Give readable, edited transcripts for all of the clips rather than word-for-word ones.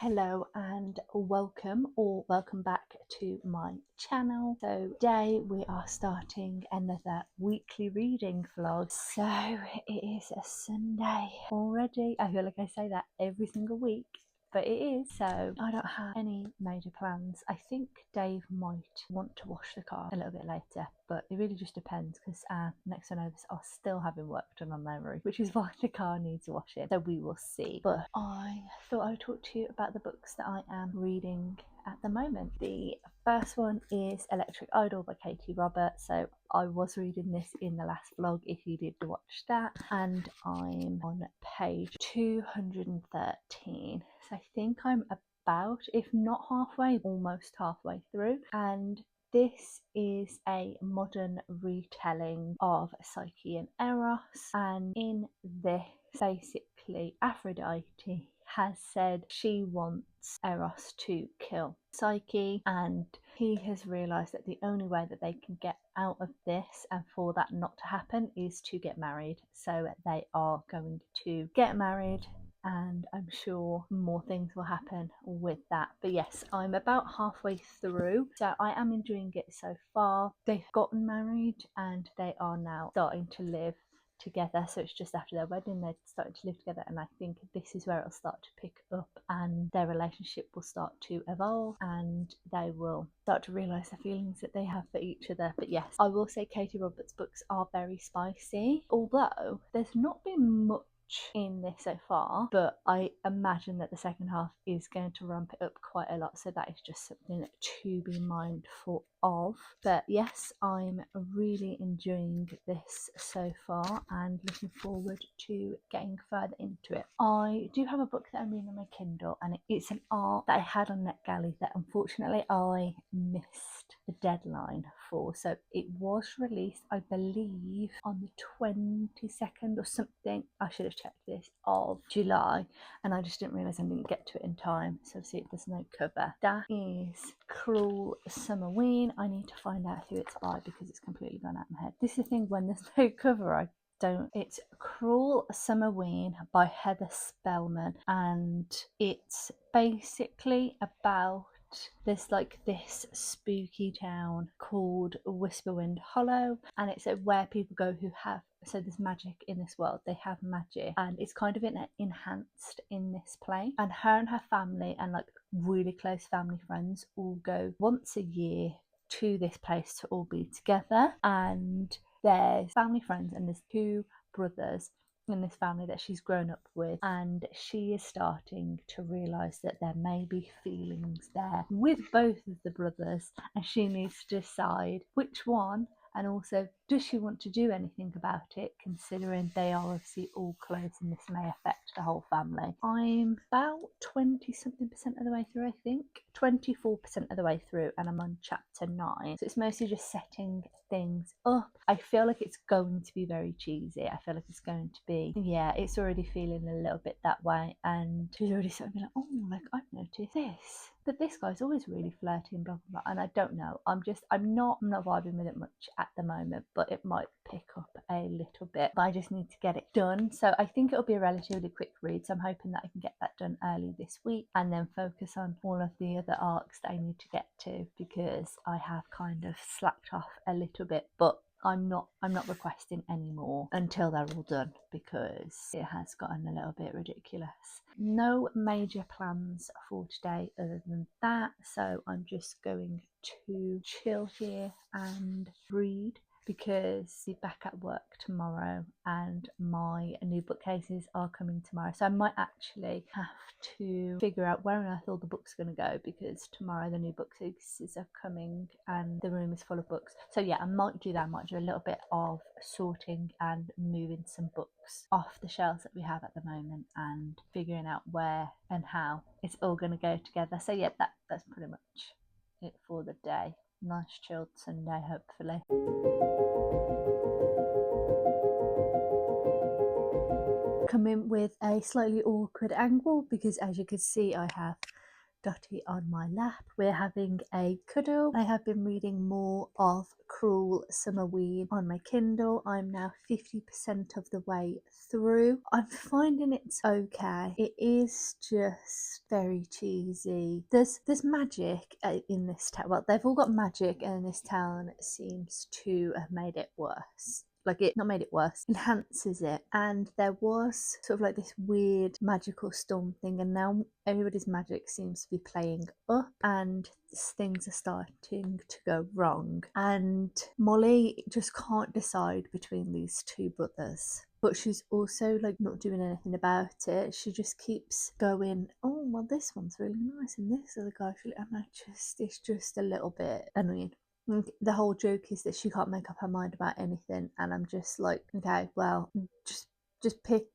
Hello and welcome back to my channel. So today we are starting another weekly reading vlog. So it is a Sunday already. I feel like I say that every single week, but it is. So I don't have any major plans. I think Dave might want to wash the car a little bit later, but it really just depends because our next door neighbours are still having work done on their roof, which is why the car needs washing. So we will see. But I thought I would talk to you about the books that I am reading at the moment. The first one is Electric Idol by Katee Roberts. So I was reading this in the last vlog if you did watch that, and I'm on page 213. So I think I'm about, if not halfway, almost halfway through, and this is a modern retelling of Psyche and Eros, and in this, basically, Aphrodite has said she wants Eros to kill Psyche, and he has realised that the only way that they can get out of this and for that not to happen is to get married. So they are going to get married, and I'm sure more things will happen with that. But yes, I'm about halfway through, so I am enjoying it so far. They've gotten married and they are now starting to live together, so it's just after their wedding they're starting to live together, and I think this is where it'll start to pick up and their relationship will start to evolve and they will start to realise the feelings that they have for each other. But yes, I will say Katee Roberts' books are very spicy, although there's not been much in this so far, but I imagine that the second half is going to ramp it up quite a lot, so that is just something to be mindful of. But yes, I'm really enjoying this so far and looking forward to getting further into it. I do have a book that I'm reading on my Kindle, and it's an art that I had on NetGalley that unfortunately I missed the deadline for. So it was released, I believe, on the 22nd or something, I should have checked this, of July, and I just didn't realise I didn't get to it in time. So see, there's no cover. That is Cruel Summerween. I need to find out who it's by because it's completely gone out of my head. This is the thing, when there's no cover, it's Cruel Summerween by Heather Spellman, and it's basically about there's like this spooky town called Whisperwind Hollow, and it's where people go who have, so there's magic in this world, they have magic, and it's kind of enhanced in this place, and her and her family and like really close family friends all go once a year to this place to all be together. And there's family friends and there's two brothers in this family that she's grown up with, and she is starting to realise that there may be feelings there with both of the brothers, and she needs to decide which one, and also does she want to do anything about it, considering they are obviously all close and this may affect the whole family. I'm about 20 something percent of the way through, I think 24% of the way through, and I'm on chapter 9, so it's mostly just setting things up. I feel like it's going to be very cheesy. I feel like it's going to be, yeah, it's already feeling a little bit that way, and she's already sort of been like, oh, like I've noticed this, but this guy's always really flirty and blah blah blah, and I don't know, I'm not vibing with it much at the moment, but it might pick up a little bit, but I just need to get it done. So I think it'll be a relatively quick read, so I'm hoping that I can get that done early this week and then focus on all of the other arcs that I need to get to, because I have kind of slacked off a little bit, but I'm not requesting anymore until they're all done because it has gotten a little bit ridiculous. No major plans for today other than that, so I'm just going to chill here and read because I'm back at work tomorrow and my new bookcases are coming tomorrow, so I might actually have to figure out where on earth all the books are going to go, because tomorrow the new bookcases are coming and the room is full of books. So yeah, I might do that. I might do a little bit of sorting and moving some books off the shelves that we have at the moment and figuring out where and how it's all going to go together. So yeah, that's pretty much it for the day. Nice chilled Sunday, hopefully. Come in with a slightly awkward angle because, as you can see, I have Dottie on my lap. We're having a cuddle. I have been reading more of Cruel Summerween on my Kindle. I'm now 50% of the way through. I'm finding it's okay. It is just very cheesy. There's magic in this town. Well, they've all got magic, and this town seems to have made it worse. Like, it not made it worse, enhances it. And there was sort of like this weird magical storm thing, and now everybody's magic seems to be playing up, and things are starting to go wrong. And Molly just can't decide between these two brothers, but she's also like not doing anything about it. She just keeps going, oh well, this one's really nice and this other guy's really, and it's just a little bit annoying. The whole joke is that she can't make up her mind about anything, and I'm just like, okay, well, just pick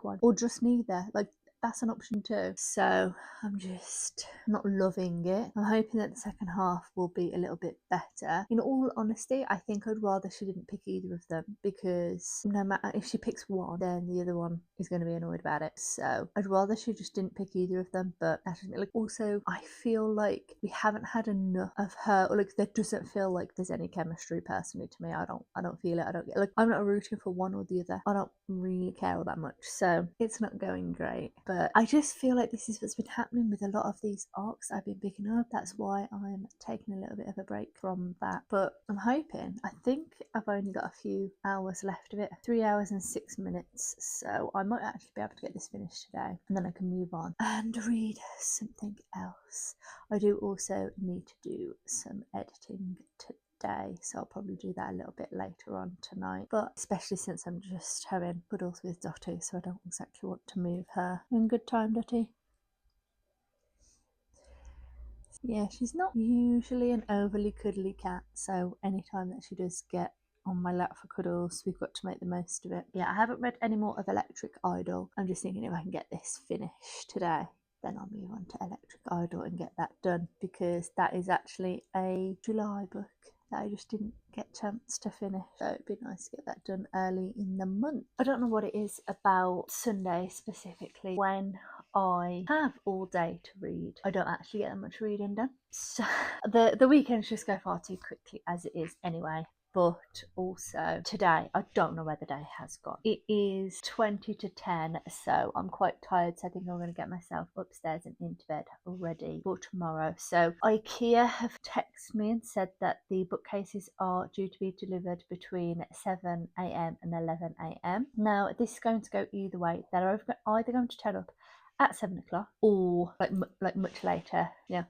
one, or just neither. Like, that's an option too. So I'm just not loving it. I'm hoping that the second half will be a little bit better. In all honesty, I think I'd rather she didn't pick either of them, because no matter if she picks one, then the other one is going to be annoyed about it. So I'd rather she just didn't pick either of them. But like, also, I feel like we haven't had enough of her, or like there doesn't feel like there's any chemistry personally to me. I don't feel it. I don't get, like, I'm not rooting for one or the other. I don't really care all that much. So it's not going great. But I just feel like this is what's been happening with a lot of these arcs I've been picking up. That's why I'm taking a little bit of a break from that. But I'm hoping, I think I've only got a few hours left of it, 3 hours and 6 minutes. So I might actually be able to get this finished today, and then I can move on and read something else. I do also need to do some editing today, so I'll probably do that a little bit later on tonight, but especially since I'm just having cuddles with Dottie, so I don't exactly want to move her. In good time, Dottie? Yeah, she's not usually an overly cuddly cat, so anytime that she does get on my lap for cuddles, we've got to make the most of it. Yeah, I haven't read any more of Electric Idol. I'm just thinking if I can get this finished today, then I'll move on to Electric Idol and get that done, because that is actually a July book that I just didn't get a chance to finish. So it'd be nice to get that done early in the month. I don't know what it is about Sunday specifically. When I have all day to read, I don't actually get that much reading done. So the weekends just go far too quickly as it is anyway. But also today, I don't know where the day has gone. It is 20 to 10, so I'm quite tired, so I think I'm going to get myself upstairs and into bed ready for tomorrow. So IKEA have texted me and said that the bookcases are due to be delivered between 7 a.m. and 11 a.m. Now, this is going to go either way. They're either going to turn up at 7 o'clock or like much later. Yeah,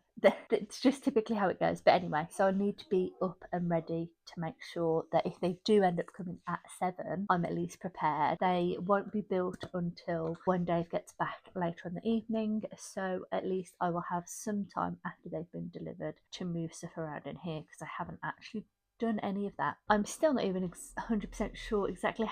it's just typically how it goes. But anyway, so I need to be up and ready to make sure that if they do end up coming at 7, I'm at least prepared. They won't be built until when Dave gets back later in the evening, so at least I will have some time after they've been delivered to move stuff around in here, because I haven't actually done any of that. I'm still not even 100% sure exactly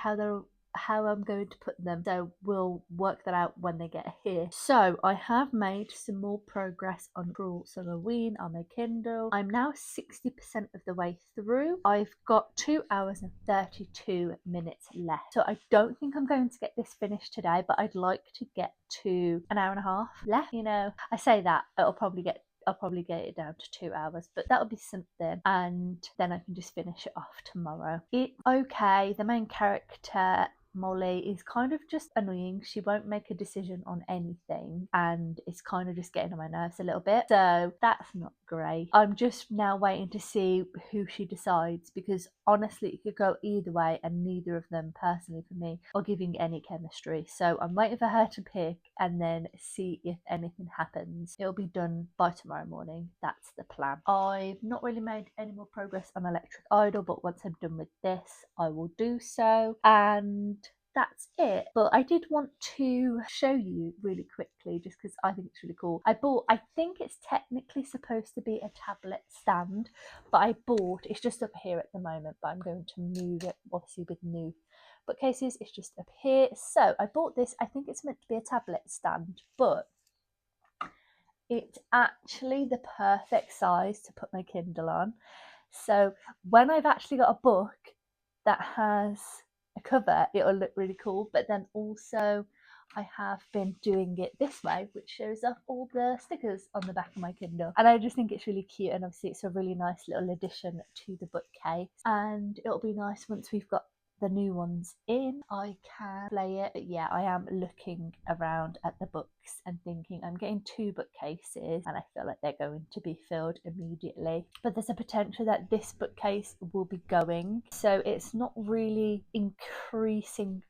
how I'm going to put them, so we'll work that out when they get here. So I have made some more progress on Cruel Summerween on my Kindle. I'm now 60% of the way through. I've got 2 hours and 32 minutes left, so I don't think I'm going to get this finished today, but I'd like to get to an hour and a half left. You know, I say that, I'll probably get it down to 2 hours, but that'll be something, and then I can just finish it off tomorrow. It's okay. The main character, Molly, is kind of just annoying. She won't make a decision on anything, and it's kind of just getting on my nerves a little bit, so that's not great. I'm just now waiting to see who she decides, because honestly it could go either way, and neither of them personally for me are giving any chemistry. So I'm waiting for her to pick and then see if anything happens. It'll be done by tomorrow morning. That's the plan. I've not really made any more progress on Electric Idol, but once I'm done with this I will do so, and that's it. But I did want to show you really quickly, just because I think it's really cool. I think it's technically supposed to be a tablet stand, but it's just up here at the moment, but I'm going to move it obviously with new bookcases. It's just up here. So I bought this. I think it's meant to be a tablet stand, but it's actually the perfect size to put my Kindle on. So when I've actually got a book that has a cover, it'll look really cool. But then also I have been doing it this way, which shows up all the stickers on the back of my Kindle. And I just think it's really cute, and obviously it's a really nice little addition to the bookcase. And it'll be nice once we've got the new ones in, I can play it. But yeah, I am looking around at the books and thinking I'm getting 2 bookcases and I feel like they're going to be filled immediately. But there's a potential that this bookcase will be going, so it's not really increasing.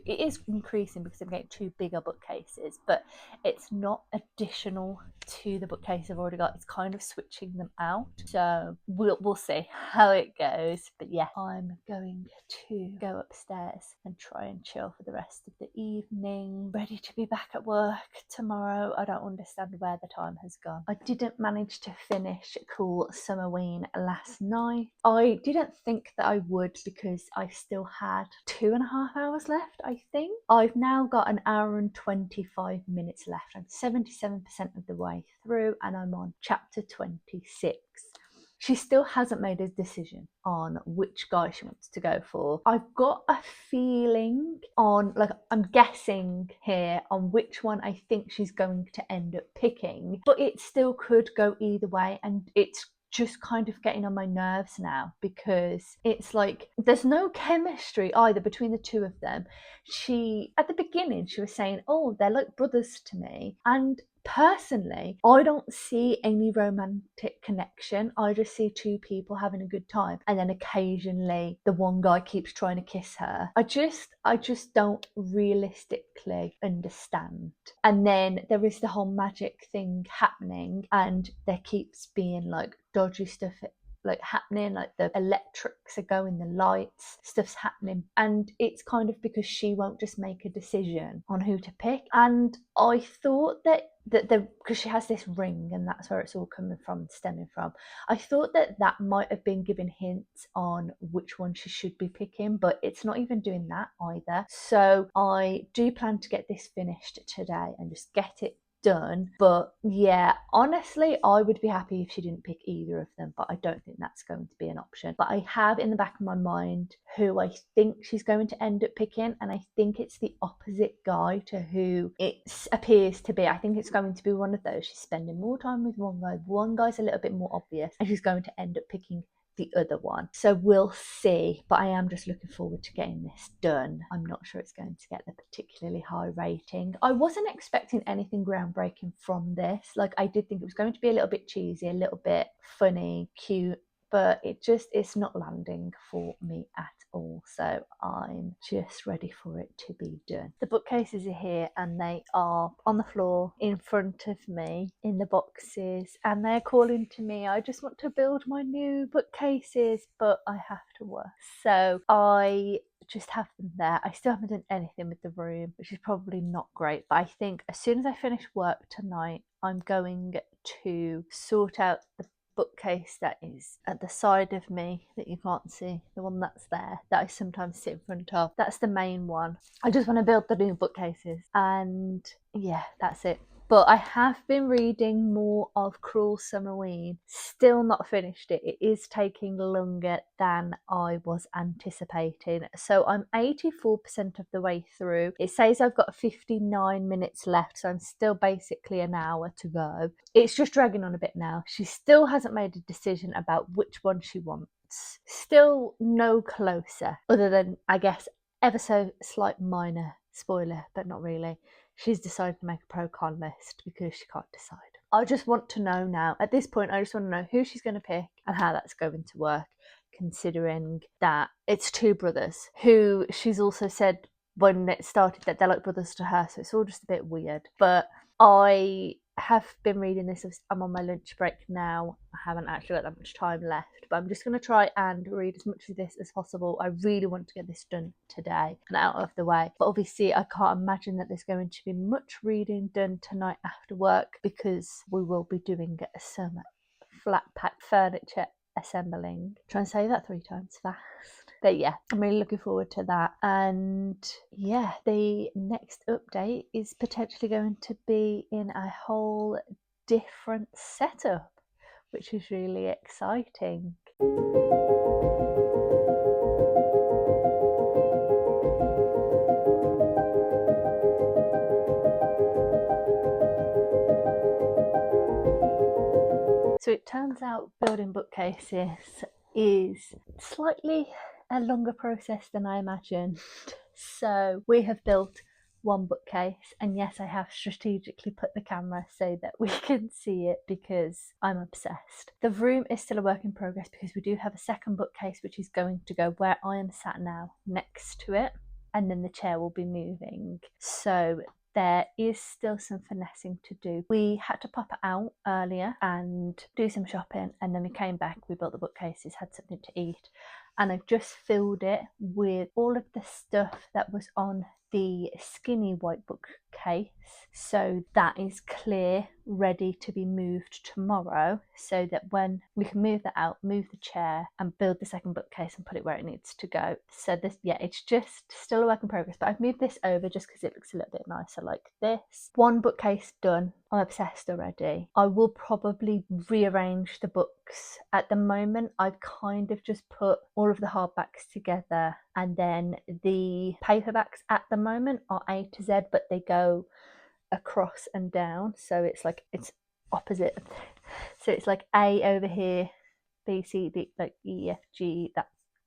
It is increasing because I'm getting 2 bigger bookcases, but it's not additional to the bookcase I've already got. It's kind of switching them out, so we'll see how it goes. But yeah, I'm going to go upstairs and try and chill for the rest of the evening, ready to be back at work tomorrow. I don't understand where the time has gone. I didn't manage to finish Cool Summerween last night. I didn't think that I would because I still had 2.5 hours left, I think. I've now got an hour and 25 minutes left. I'm 77% of the way through and I'm on chapter 26. She still hasn't made a decision on which guy she wants to go for. I've got a feeling on, like, I'm guessing here on which one I think she's going to end up picking, but it still could go either way, and it's just kind of getting on my nerves now because it's like there's no chemistry either between the two of them. She, at the beginning, she was saying, oh, they're like brothers to me, and personally, I don't see any romantic connection. I just see 2 people having a good time, and then occasionally the one guy keeps trying to kiss her. I just don't realistically understand. And then there is the whole magic thing happening, and there keeps being like dodgy stuff like happening, like the electrics are going, the lights, stuff's happening, and it's kind of because she won't just make a decision on who to pick. And I thought that because she has this ring and that's where it's all coming from, stemming from, I thought that might have been giving hints on which one she should be picking, but it's not even doing that either. So I do plan to get this finished today and just get it done. But yeah, honestly, I would be happy if she didn't pick either of them, but I don't think that's going to be an option. But I have in the back of my mind who I think she's going to end up picking, and I think it's the opposite guy to who it appears to be. I think it's going to be one of those. She's spending more time with one guy's a little bit more obvious, and she's going to end up picking the other one. So we'll see, but I am just looking forward to getting this done. I'm not sure it's going to get a particularly high rating. I wasn't expecting anything groundbreaking from this. Like, I did think it was going to be a little bit cheesy, a little bit funny, cute, but it's not landing for me at all. So I'm just ready for it to be done. The bookcases are here and they are on the floor in front of me in the boxes, and they're calling to me. I just want to build my new bookcases, but I have to work. So I just have them there. I still haven't done anything with the room, which is probably not great, but I think as soon as I finish work tonight, I'm going to sort out the bookcase that is at the side of me that you can't see, the one that's there that I sometimes sit in front of. That's the main one. I just want to build the new bookcases, and yeah, that's it. But I have been reading more of Cruel Summerween. Still not finished it. It is taking longer than I was anticipating. So I'm 84% of the way through. It says I've got 59 minutes left, so I'm still basically an hour to go. It's just dragging on a bit now. She still hasn't made a decision about which one she wants. Still no closer, other than, I guess, ever so slight minor spoiler, but not really. She's decided to make a pro-con list because she can't decide. I just want to know now. At this point, I just want to know who she's going to pick and how that's going to work, considering that it's 2 brothers who she's also said when it started that they're like brothers to her, so it's all just a bit weird. But I have been reading this. I'm on my lunch break now. I haven't actually got that much time left, but I'm just going to try and read as much of this as possible. I really want to get this done today and out of the way, but obviously I can't imagine that there's going to be much reading done tonight after work because we will be doing some flat pack furniture assembling. Try and say that 3 times fast. But yeah, I'm really looking forward to that. And yeah, the next update is potentially going to be in a whole different setup, which is really exciting. So it turns out building bookcases is slightly a longer process than I imagined. So we have built one bookcase, and yes, I have strategically put the camera so that we can see it because I'm obsessed. The room is still a work in progress because we do have a second bookcase which is going to go where I am sat now next to it, and then the chair will be moving. So there is still some finessing to do. We had to pop it out earlier and do some shopping, and then we came back, we built the bookcases, had something to eat, and I've just filled it with all of the stuff that was on the skinny white bookcase, so that is clear, ready to be moved tomorrow, so that when we can move that out, move the chair and build the second bookcase and put it where it needs to go. So this, yeah, it's just still a work in progress, but I've moved this over just because it looks a little bit nicer like this. One bookcase done. I'm obsessed already. I will probably rearrange the books. At the moment, I've kind of just put all of the hardbacks together, and then the paperbacks at the moment are A to Z, but they go across and down, so it's like it's opposite. So it's like A over here, B, C, D, like E, F, G,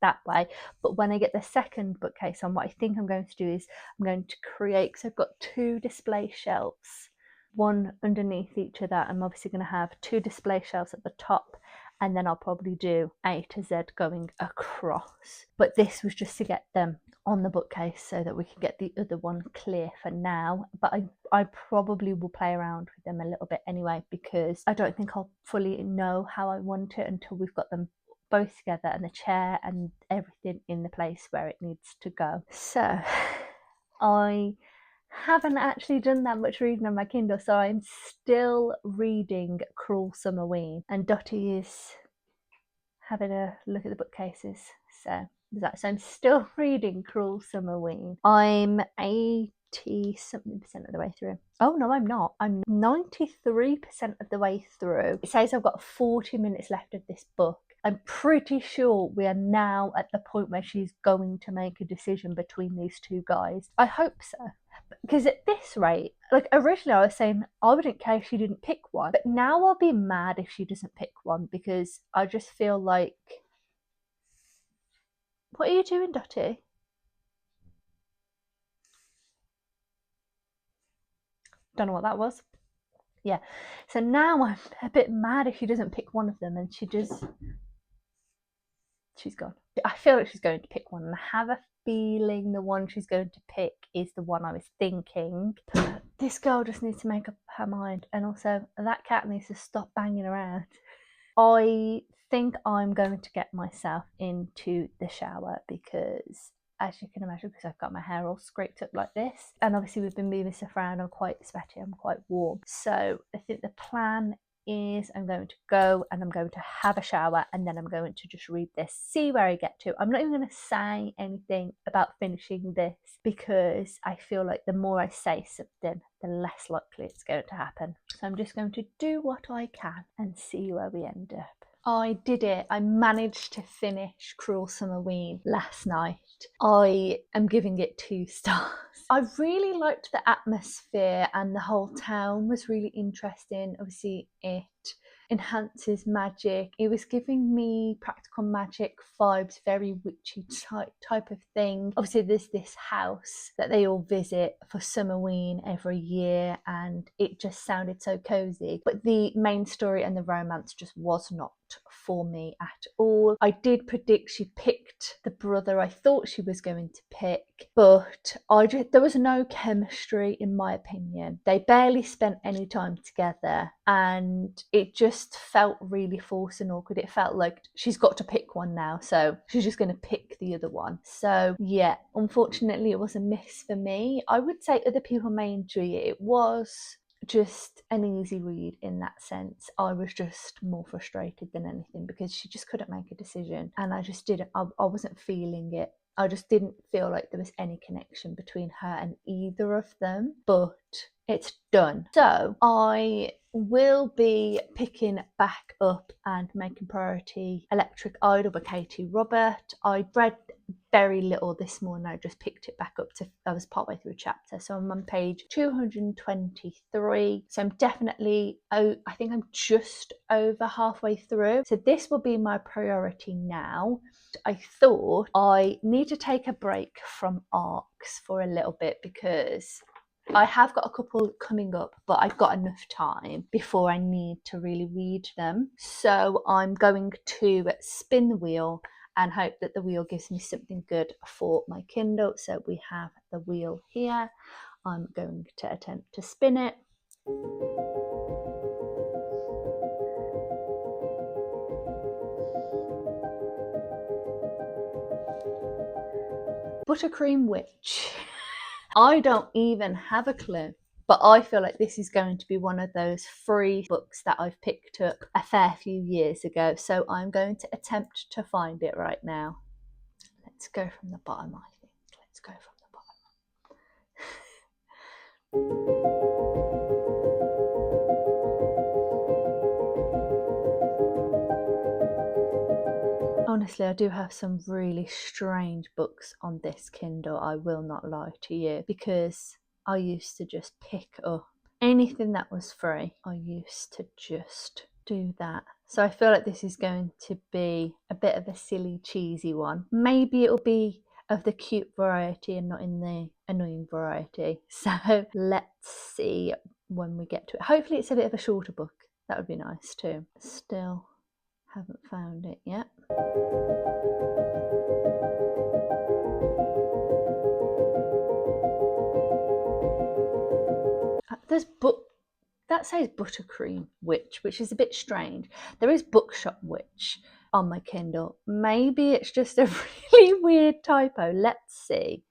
that way. But when I get the second bookcase on, what I think I'm going to do is I'm going to create, so I've got two display shelves, one underneath each other. I'm obviously going to have two display shelves at the top, and then I'll probably do A to Z going across. But this was just to get them on the bookcase so that we can get the other one clear for now. But I probably will play around with them a little bit anyway, because I don't think I'll fully know how I want it until we've got them both together and the chair and everything in the place where it needs to go. So I haven't actually done that much reading on my Kindle, so I'm still reading Cruel Summerween, and Dottie is having a look at the bookcases. So I'm still reading Cruel Summerween. I'm 80-something% of the way through. Oh no, I'm not. I'm 93% of the way through. It says I've got 40 minutes left of this book. I'm pretty sure we are now at the point where she's going to make a decision between these two guys. I hope so. Because at this rate, like originally I was saying I wouldn't care if she didn't pick one, but now I'll be mad if she doesn't pick one, because I just feel like... What are you doing, Dottie? Don't know what that was. Yeah, so now I'm a bit mad if she doesn't pick one of them, and she's gone. I feel like she's going to pick one, and I have a feeling the one she's going to pick is the one I was thinking. This girl just needs to make up her mind, and also that cat needs to stop banging around. I think I'm going to get myself into the shower because, as you can imagine, because I've got my hair all scraped up like this, and obviously we've been moving stuff around, I'm quite sweaty, I'm quite warm. So I think the plan is I'm going to go and I'm going to have a shower, and then I'm going to just read this, see where I get to. I'm not even going to say anything about finishing this, because I feel like the more I say something, the less likely it's going to happen. So I'm just going to do what I can and see where we end up. I did it. I managed to finish Cruel Summerween last night. I am giving it 2 stars. I really liked the atmosphere, and the whole town was really interesting. Obviously, it enhances magic. It was giving me practical magic vibes, very witchy type of thing. Obviously, there's this house that they all visit for Summerween every year, and it just sounded so cozy. But the main story and the romance just was not for me at all. I did predict she picked the brother I thought she was going to pick, but there was no chemistry in my opinion. They barely spent any time together, and it just felt really forced and awkward. It felt like she's got to pick one now, so she's just going to pick the other one. So yeah, unfortunately it was a miss for me. I would say other people may enjoy it. It was just an easy read in that sense. I was just more frustrated than anything because she just couldn't make a decision, and I just didn't, I wasn't feeling it. I just didn't feel like there was any connection between her and either of them, but it's done. So I will be picking back up and making priority Electric Idol by Katee Robert. I read very little this morning. I just picked it back up to, I was partway through a chapter. So I'm on page 223. So I'm definitely, I think I'm just over halfway through. So this will be my priority now. I thought I need to take a break from arcs for a little bit because I have got a couple coming up, but I've got enough time before I need to really read them. So I'm going to spin the wheel and hope that the wheel gives me something good for my Kindle. So we have the wheel here. I'm going to attempt to spin it. Buttercream Witch. I don't even have a clue. But I feel like this is going to be one of those free books that I've picked up a fair few years ago. So I'm going to attempt to find it right now. Let's go from the bottom, I think. Let's go from the bottom. Honestly, I do have some really strange books on this Kindle, I will not lie to you, because I used to just pick up anything that was free. I used to just do that. So I feel like this is going to be a bit of a silly, cheesy one. Maybe it'll be of the cute variety and not in the annoying variety. So let's see when we get to it. Hopefully it's a bit of a shorter book. That would be nice too. Still haven't found it yet. There's book that says Buttercream Witch, which is a bit strange. There is Bookshop Witch on my Kindle. Maybe it's just a really weird typo. Let's see,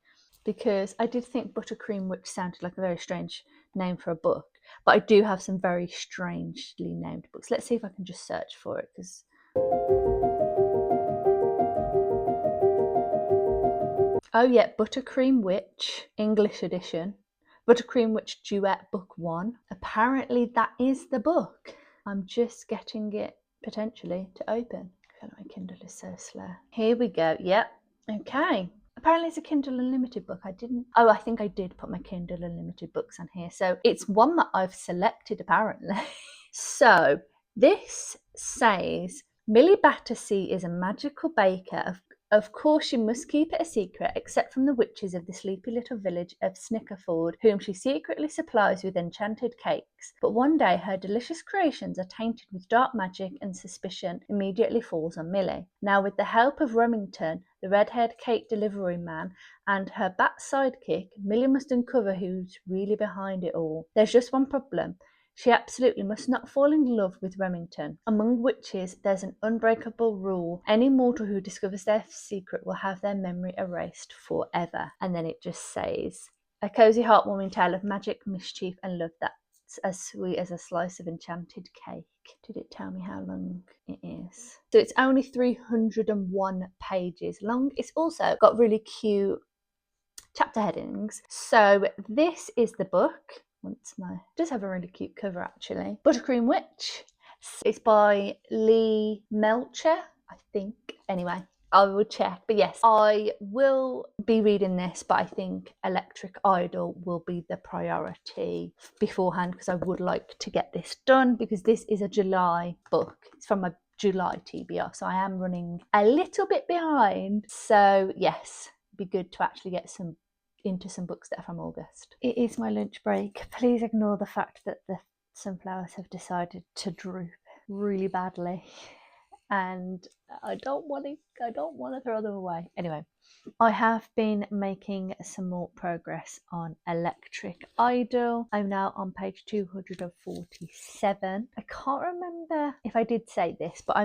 because I did think Buttercream Witch sounded like a very strange name for a book, but I do have some very strangely named books. Let's see if I can just search for it, because oh yeah, Buttercream Witch English edition. Buttercream Witch Duet Book 1. Apparently that is the book. I'm just getting it potentially to open. I feel like my Kindle is so slow. Here we go. Yep. Okay. Apparently it's a Kindle Unlimited book. I think I did put my Kindle Unlimited books on here. So it's one that I've selected apparently. So this says, Millie Battersea is a magical baker. Of course, she must keep it a secret, except from the witches of the sleepy little village of Snickerford, whom she secretly supplies with enchanted cakes. But one day, her delicious creations are tainted with dark magic, and suspicion immediately falls on Millie. Now, with the help of Remington, the red-haired cake delivery man, and her bat sidekick, Millie must uncover who's really behind it all. There's just one problem. She absolutely must not fall in love with Remington. Among witches, there's an unbreakable rule. Any mortal who discovers their secret will have their memory erased forever. And then it just says, a cosy, heartwarming tale of magic, mischief, and love that's as sweet as a slice of enchanted cake. Did it tell me how long it is? So it's only 301 pages long. It's also got really cute chapter headings. So this is the book. It does have a really cute cover actually. Buttercream Witch. It's by Lee Melcher, I think. Anyway, I will check. But yes, I will be reading this, but I think Electric Idol will be the priority beforehand, because I would like to get this done, because this is a July book. It's from a July TBR, so I am running a little bit behind. So yes, be good to actually get into some books that are from August. It is my lunch break. Please ignore the fact that the sunflowers have decided to droop really badly, and I don't want to throw them away. Anyway, I have been making some more progress on Electric Idol. I'm now on page 247. I can't remember if I did say this, but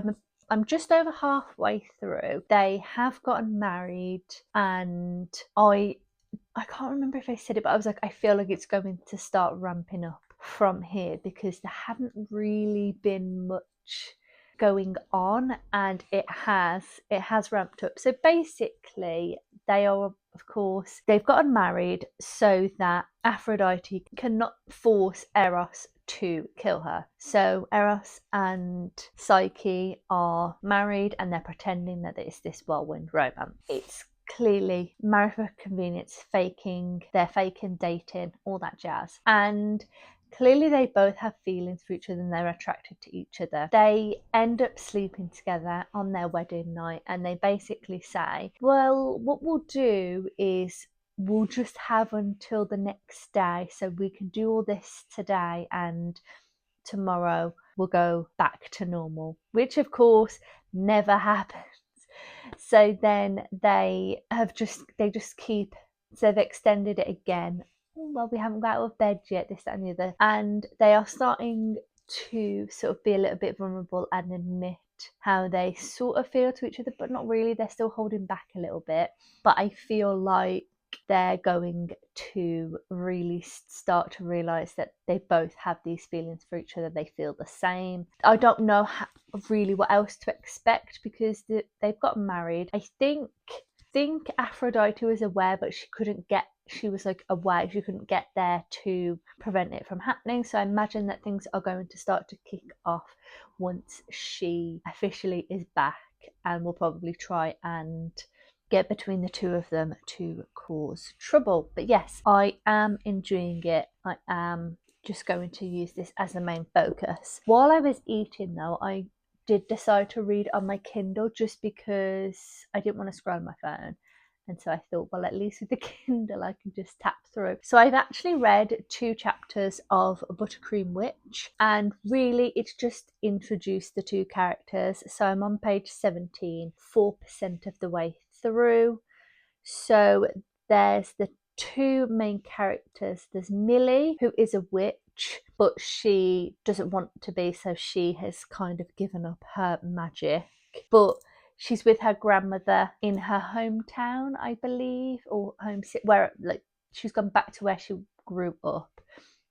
I'm just over halfway through. They have gotten married, and I can't remember if I said it, but I was like, I feel like it's going to start ramping up from here, because there hadn't really been much going on, and it has ramped up. So basically, they are, of course, they've gotten married so that Aphrodite cannot force Eros to kill her. So Eros and Psyche are married and they're pretending that it's this whirlwind romance. It's clearly married for convenience, they're faking dating, all that jazz. And clearly they both have feelings for each other and they're attracted to each other. They end up sleeping together on their wedding night and they basically say, well, what we'll do is we'll just have until the next day so we can do all this today and tomorrow we'll go back to normal, which of course never happens. So then they've extended it again. Well, we haven't got out of bed yet, this, that and the other. And they are starting to sort of be a little bit vulnerable and admit how they sort of feel to each other, but not really. They're still holding back a little bit. But I feel like they're going to really start to realise that they both have these feelings for each other. They feel the same. I don't know really what else to expect because they've gotten married. I think Aphrodite was aware, but she was like away, she couldn't get there to prevent it from happening. So I imagine that things are going to start to kick off once she officially is back, and will probably try and get between the two of them to cause trouble. But yes, I am enjoying it. I am just going to use this as the main focus. While I was eating though, I did decide to read on my Kindle just because I didn't want to scroll on my phone. And so I thought, well, at least with the Kindle, I can just tap through. So I've actually read 2 chapters of Buttercream Witch, and really it's just introduced the 2 characters. So I'm on page 17, 4% of the way through. So there's the 2 main characters. There's Millie, who is a witch, but she doesn't want to be, so she has kind of given up her magic. But she's with her grandmother in her hometown, I believe, or home where she's gone back to where she grew up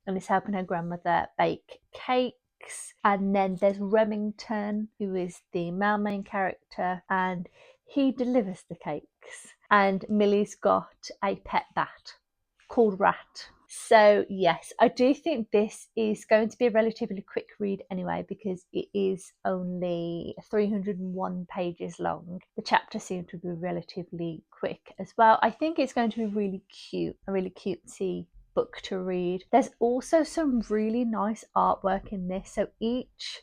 and is helping her grandmother bake cakes. And then there's Remington, who is the male main character, and he delivers the cakes. And Millie's got a pet bat called Rat. So yes, I do think this is going to be a relatively quick read anyway, because it is only 301 pages long. The chapters seem to be relatively quick as well. I think it's going to be really cute, a really cutesy book to read. There's also some really nice artwork in this. So each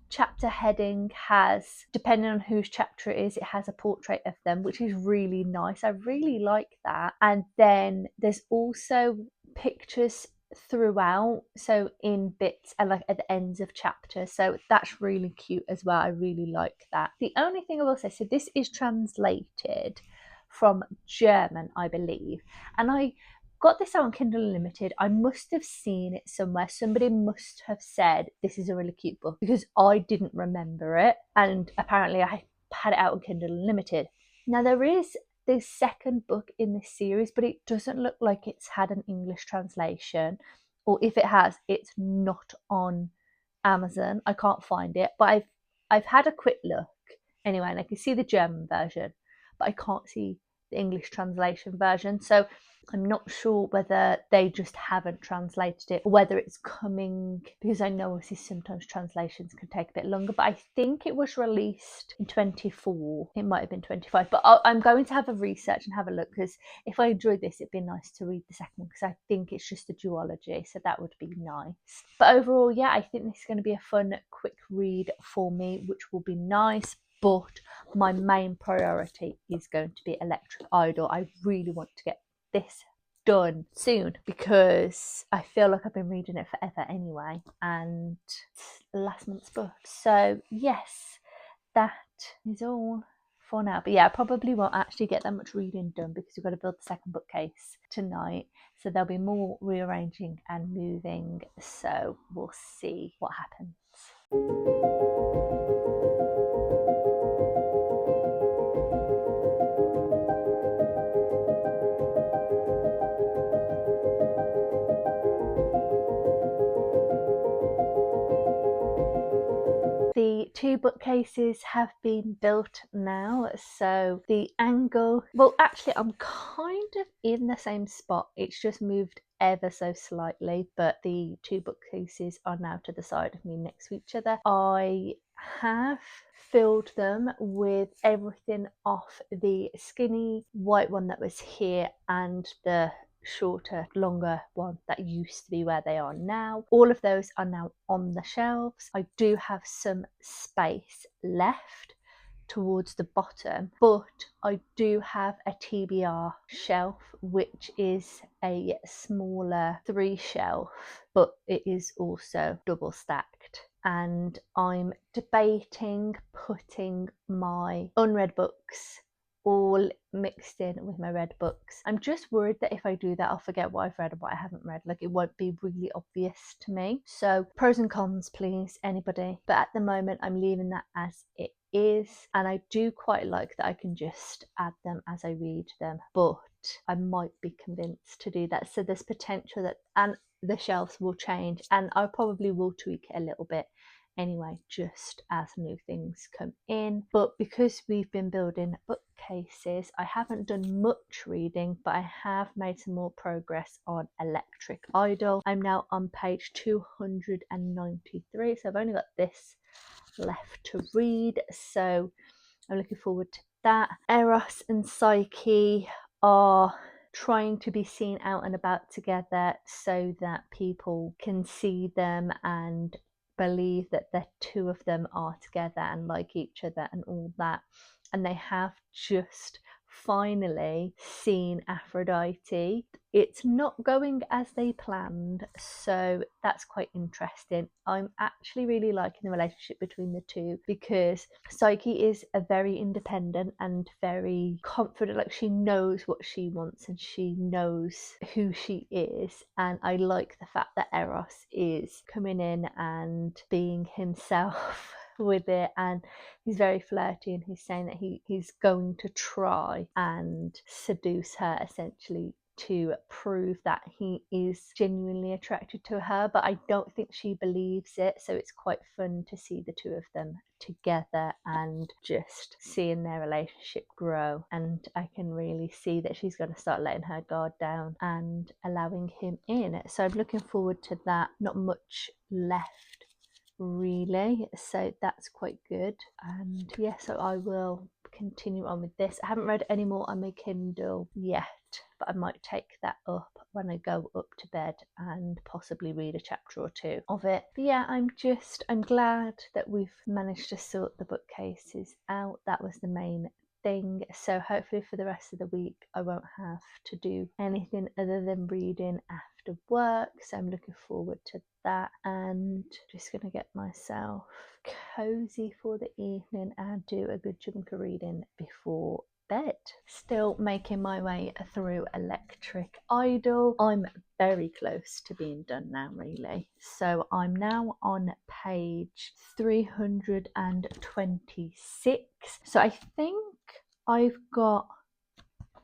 chapter heading has, depending on whose chapter it is, it has a portrait of them, which is really nice. I really like that. And then there's also pictures throughout, so in bits and like at the ends of chapters, so that's really cute as well. I really like that. The only thing I will say, so this is translated from German, I believe, and I got this out on Kindle Unlimited. I must have seen it somewhere. Somebody must have said this is a really cute book, because I didn't remember it, and apparently I had it out on Kindle Unlimited. Now there is the second book in this series, but it doesn't look like it's had an English translation, or if it has, it's not on Amazon. I can't find it, but I've had a quick look anyway, and I can see the German version, but I can't see the English translation version. So I'm not sure whether they just haven't translated it or whether it's coming, because I know obviously sometimes translations can take a bit longer, but I think it was released in 24. It might have been 25, but I'm going to have a research and have a look, because if I enjoyed this, it'd be nice to read the second one, because I think it's just a duology, so that would be nice. But overall, yeah, I think this is going to be a fun, quick read for me, which will be nice. But my main priority is going to be Electric Idol. I really want to get this done soon, because I feel like I've been reading it forever anyway, and it's last month's book. So yes, that is all for now. But yeah, I probably won't actually get that much reading done, because we've got to build the second bookcase tonight, so there'll be more rearranging and moving, so we'll see what happens. The 2 bookcases have been built now, so the angle, well actually I'm kind of in the same spot, it's just moved ever so slightly, but the 2 bookcases are now to the side of me next to each other. I have filled them with everything off the skinny white one that was here and the shorter, longer one that used to be where they are now. All of those are now on the shelves. I do have some space left towards the bottom, but I do have a TBR shelf, which is a smaller 3 shelf, but it is also double stacked. And I'm debating putting my unread books all mixed in with my read books. I'm just worried that if I do that, I'll forget what I've read and what I haven't read. Like, it won't be really obvious to me. So pros and cons, please, anybody. But at the moment, I'm leaving that as it is. And I do quite like that I can just add them as I read them. But I might be convinced to do that. So there's potential that, and the shelves will change, and I probably will tweak it a little bit anyway, just as new things come in. But because we've been building bookcases, I haven't done much reading, but I have made some more progress on Electric Idol. I'm now on page 293, so I've only got this left to read, so I'm looking forward to that. Eros and Psyche are trying to be seen out and about together so that people can see them and believe that the 2 of them are together and like each other and all that. And they have just finally seen Aphrodite. It's not going as they planned, so that's quite interesting. I'm actually really liking the relationship between the 2 because Psyche is a very independent and very confident, like she knows what she wants and she knows who she is, and I like the fact that Eros is coming in and being himself with it, and he's very flirty and he's saying that he's going to try and seduce her essentially to prove that he is genuinely attracted to her, but I don't think she believes it, so it's quite fun to see the 2 of them together and just seeing their relationship grow. And I can really see that she's going to start letting her guard down and allowing him in, so I'm looking forward to that. Not much left really, so that's quite good. And yeah, so I will continue on with this. I haven't read any more on my Kindle yet, but I might take that up when I go up to bed and possibly read a chapter or 2 of it. But yeah, I'm glad that we've managed to sort the bookcases out. That was the main thing, so hopefully for the rest of the week I won't have to do anything other than reading after work, so I'm looking forward to that. And just gonna get myself cozy for the evening and do a good chunk of reading before bed. Still making my way through Electric Idol. I'm very close to being done now, really. So I'm now on page 326. So I think I've got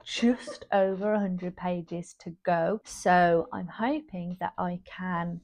just over 100 pages to go. So I'm hoping that I can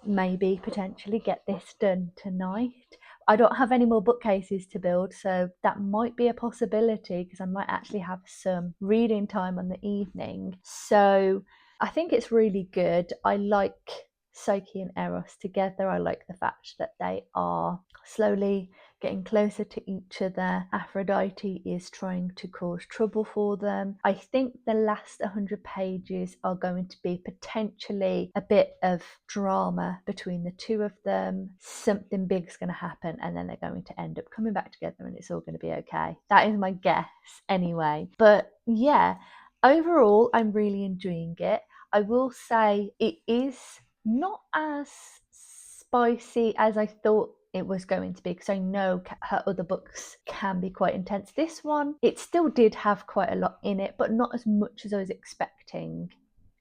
maybe potentially get this done tonight. I don't have any more bookcases to build, so that might be a possibility because I might actually have some reading time on the evening. So I think it's really good. I like Psyche and Eros together. I like the fact that they are slowly getting closer to each other. Aphrodite is trying to cause trouble for them. I think the last 100 pages are going to be potentially a bit of drama between the 2 of them. Something big's going to happen and then they're going to end up coming back together and it's all going to be okay. That is my guess anyway. But yeah, overall I'm really enjoying it. I will say it is not as spicy as I thought it was going to be, because I know her other books can be quite intense. This one, it still did have quite a lot in it, but not as much as I was expecting,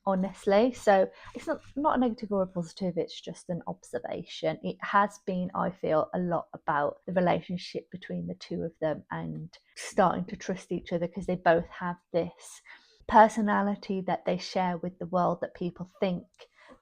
honestly. So it's not a negative or a positive, it's just an observation. It has been, I feel, a lot about the relationship between the 2 of them and starting to trust each other, because they both have this personality that they share with the world that people think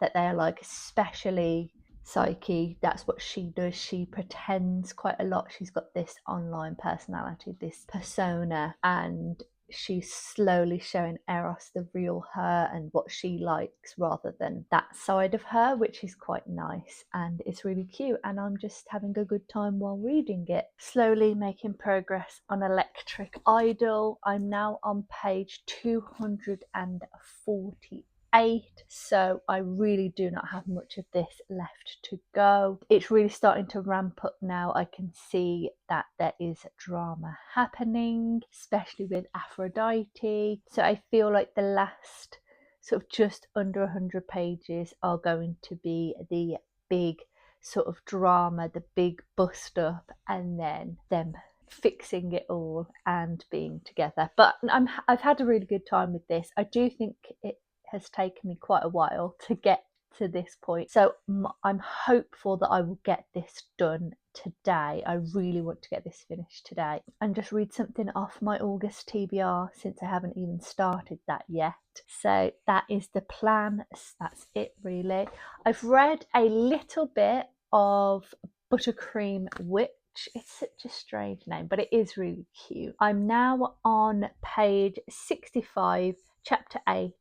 that they are like, especially Psyche, that's what she does. She pretends quite a lot. She's got this online personality, this persona, and she's slowly showing Eros the real her and what she likes rather than that side of her, which is quite nice and it's really cute. And I'm just having a good time while reading it. Slowly making progress on Electric Idol. I'm now on page 248, so I really do not have much of this left to go. It's really starting to ramp up now. I can see that there is drama happening, especially with Aphrodite. So I feel like the last sort of just under 100 pages are going to be the big sort of drama, the big bust up, and then them fixing it all and being together. But I've had a really good time with this. I do think it has taken me quite a while to get to this point, so I'm hopeful that I will get this done today. I really want to get this finished today and just read something off my August TBR, since I haven't even started that yet. So that is the plan. That's it really. I've read a little bit of Buttercream Witch. It's such a strange name, but it is really cute. I'm now on page 65, chapter 8,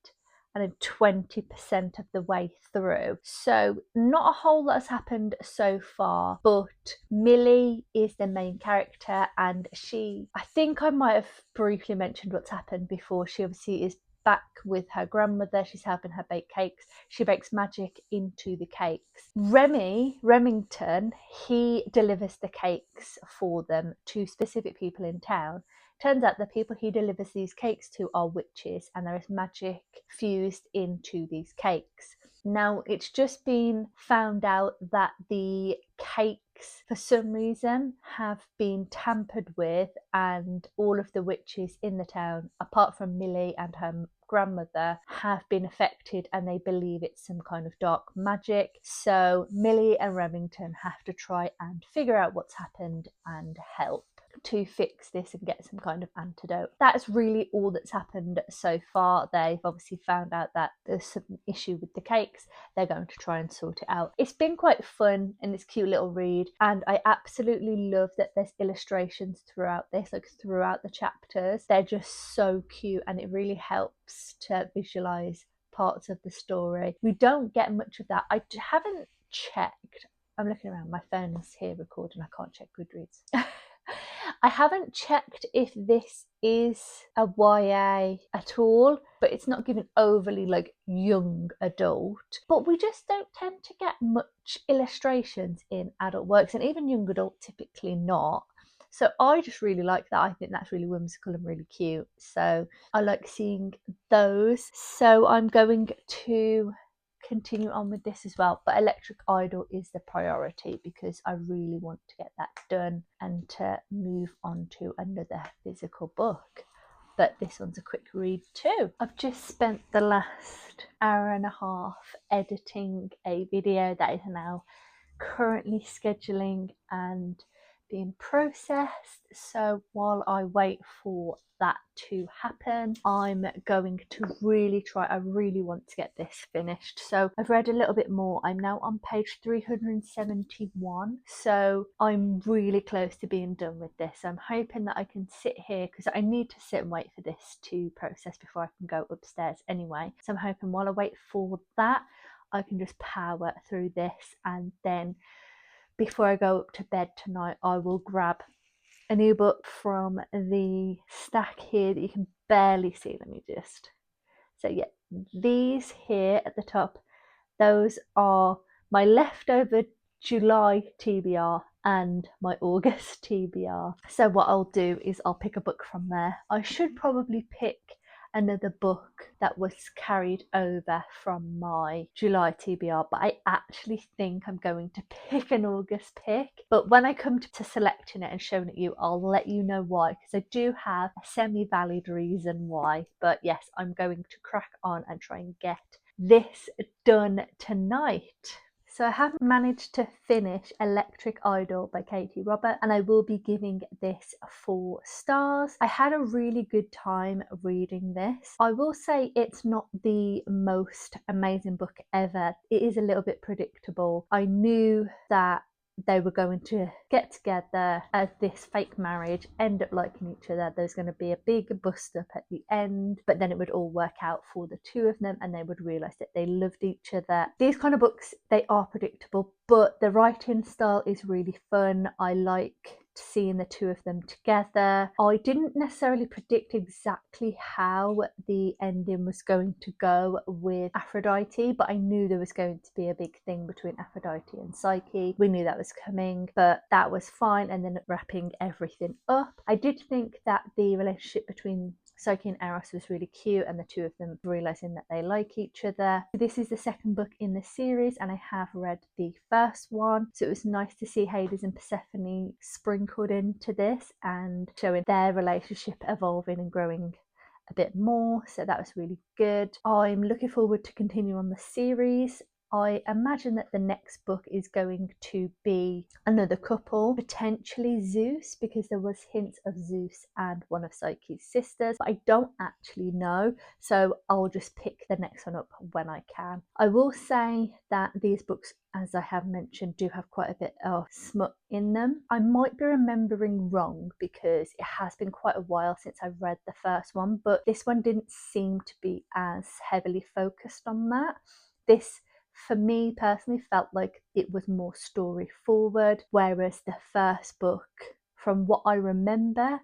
and I'm 20% of the way through. So not a whole lot has happened so far, but Millie is the main character, and I think I might have briefly mentioned what's happened before. She obviously is back with her grandmother. She's helping her bake cakes. She bakes magic into the cakes. Remington, he delivers the cakes for them to specific people in town. Turns out the people he delivers these cakes to are witches, and there is magic fused into these cakes. Now, it's just been found out that the cakes, for some reason, have been tampered with, and all of the witches in the town, apart from Millie and her grandmother, have been affected, and they believe it's some kind of dark magic. So Millie and Remington have to try and figure out what's happened and help to fix this and get some kind of antidote. That's really all that's happened so far. They've obviously found out that there's some issue with the cakes. They're going to try and sort it out. It's been quite fun and it's a cute little read, and I absolutely love that there's illustrations throughout this, like throughout the chapters. They're just so cute, and it really helps to visualize parts of the story. We don't get much of that. I haven't checked. I'm looking around, my phone is here recording, I can't check Goodreads. I haven't checked if this is a YA at all, but it's not given overly like young adult. But we just don't tend to get much illustrations in adult works, and even young adult typically not. So I just really like that. I think that's really whimsical and really cute. So I like seeing those. So I'm going to continue on with this as well, but Electric Idol is the priority because I really want to get that done and to move on to another physical book. But this one's a quick read too. I've just spent the last hour and a half editing a video that is now currently scheduling and being processed. So while I wait for that to happen, I'm going to really try. I really want to get this finished. So I've read a little bit more. I'm now on page 371. So I'm really close to being done with this. I'm hoping that I can sit here because I need to sit and wait for this to process before I can go upstairs anyway. So I'm hoping while I wait for that, I can just power through this, and then before I go up to bed tonight, I will grab a new book from the stack here that you can barely see. Let me just... So yeah, these here at the top, those are my leftover July TBR and my August TBR. So what I'll do is I'll pick a book from there. I should probably pick another book that was carried over from my July TBR, but I actually think I'm going to pick an August pick. But when I come to selecting it and showing it you, I'll let you know why, because I do have a semi-valid reason why. But yes, I'm going to crack on and try and get this done tonight. So I haven't managed to finish Electric Idol by Katee Robert, and I will be giving this 4 stars. I had a really good time reading this. I will say it's not the most amazing book ever. It is a little bit predictable. I knew that they were going to get together as this fake marriage, end up liking each other. There's going to be a big bust up at the end, but then it would all work out for the two of them and they would realise that they loved each other. These kind of books, they are predictable, but the writing style is really fun. I like seeing the two of them together. I didn't necessarily predict exactly how the ending was going to go with Aphrodite, but I knew there was going to be a big thing between Aphrodite and Psyche. We knew that was coming, but that was fine, and then wrapping everything up. I did think that the relationship between Psyche and Eros was really cute, and the two of them realising that they like each other. This is the second book in the series, and I have read the first one, so it was nice to see Hades and Persephone sprinkled into this and showing their relationship evolving and growing a bit more, so that was really good. I'm looking forward to continue on the series. I imagine that the next book is going to be another couple, potentially Zeus, because there was hints of Zeus and one of Psyche's sisters, but I don't actually know, so I'll just pick the next one up when I can. I will say that these books, as I have mentioned, do have quite a bit of smut in them. I might be remembering wrong because it has been quite a while since I read the first one, but this one didn't seem to be as heavily focused on that. This, for me personally, felt like it was more story forward, whereas the first book, from what I remember,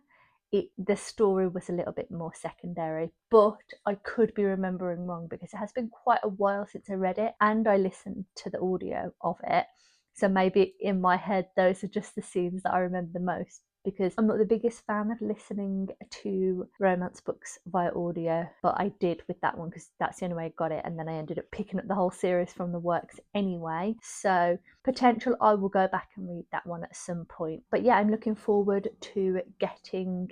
the story was a little bit more secondary, but I could be remembering wrong because it has been quite a while since I read it and I listened to the audio of it. So maybe in my head, those are just the scenes that I remember the most, because I'm not the biggest fan of listening to romance books via audio, but I did with that one because that's the only way I got it, and then I ended up picking up the whole series from the works anyway. So potential I will go back and read that one at some point. But yeah, I'm looking forward to getting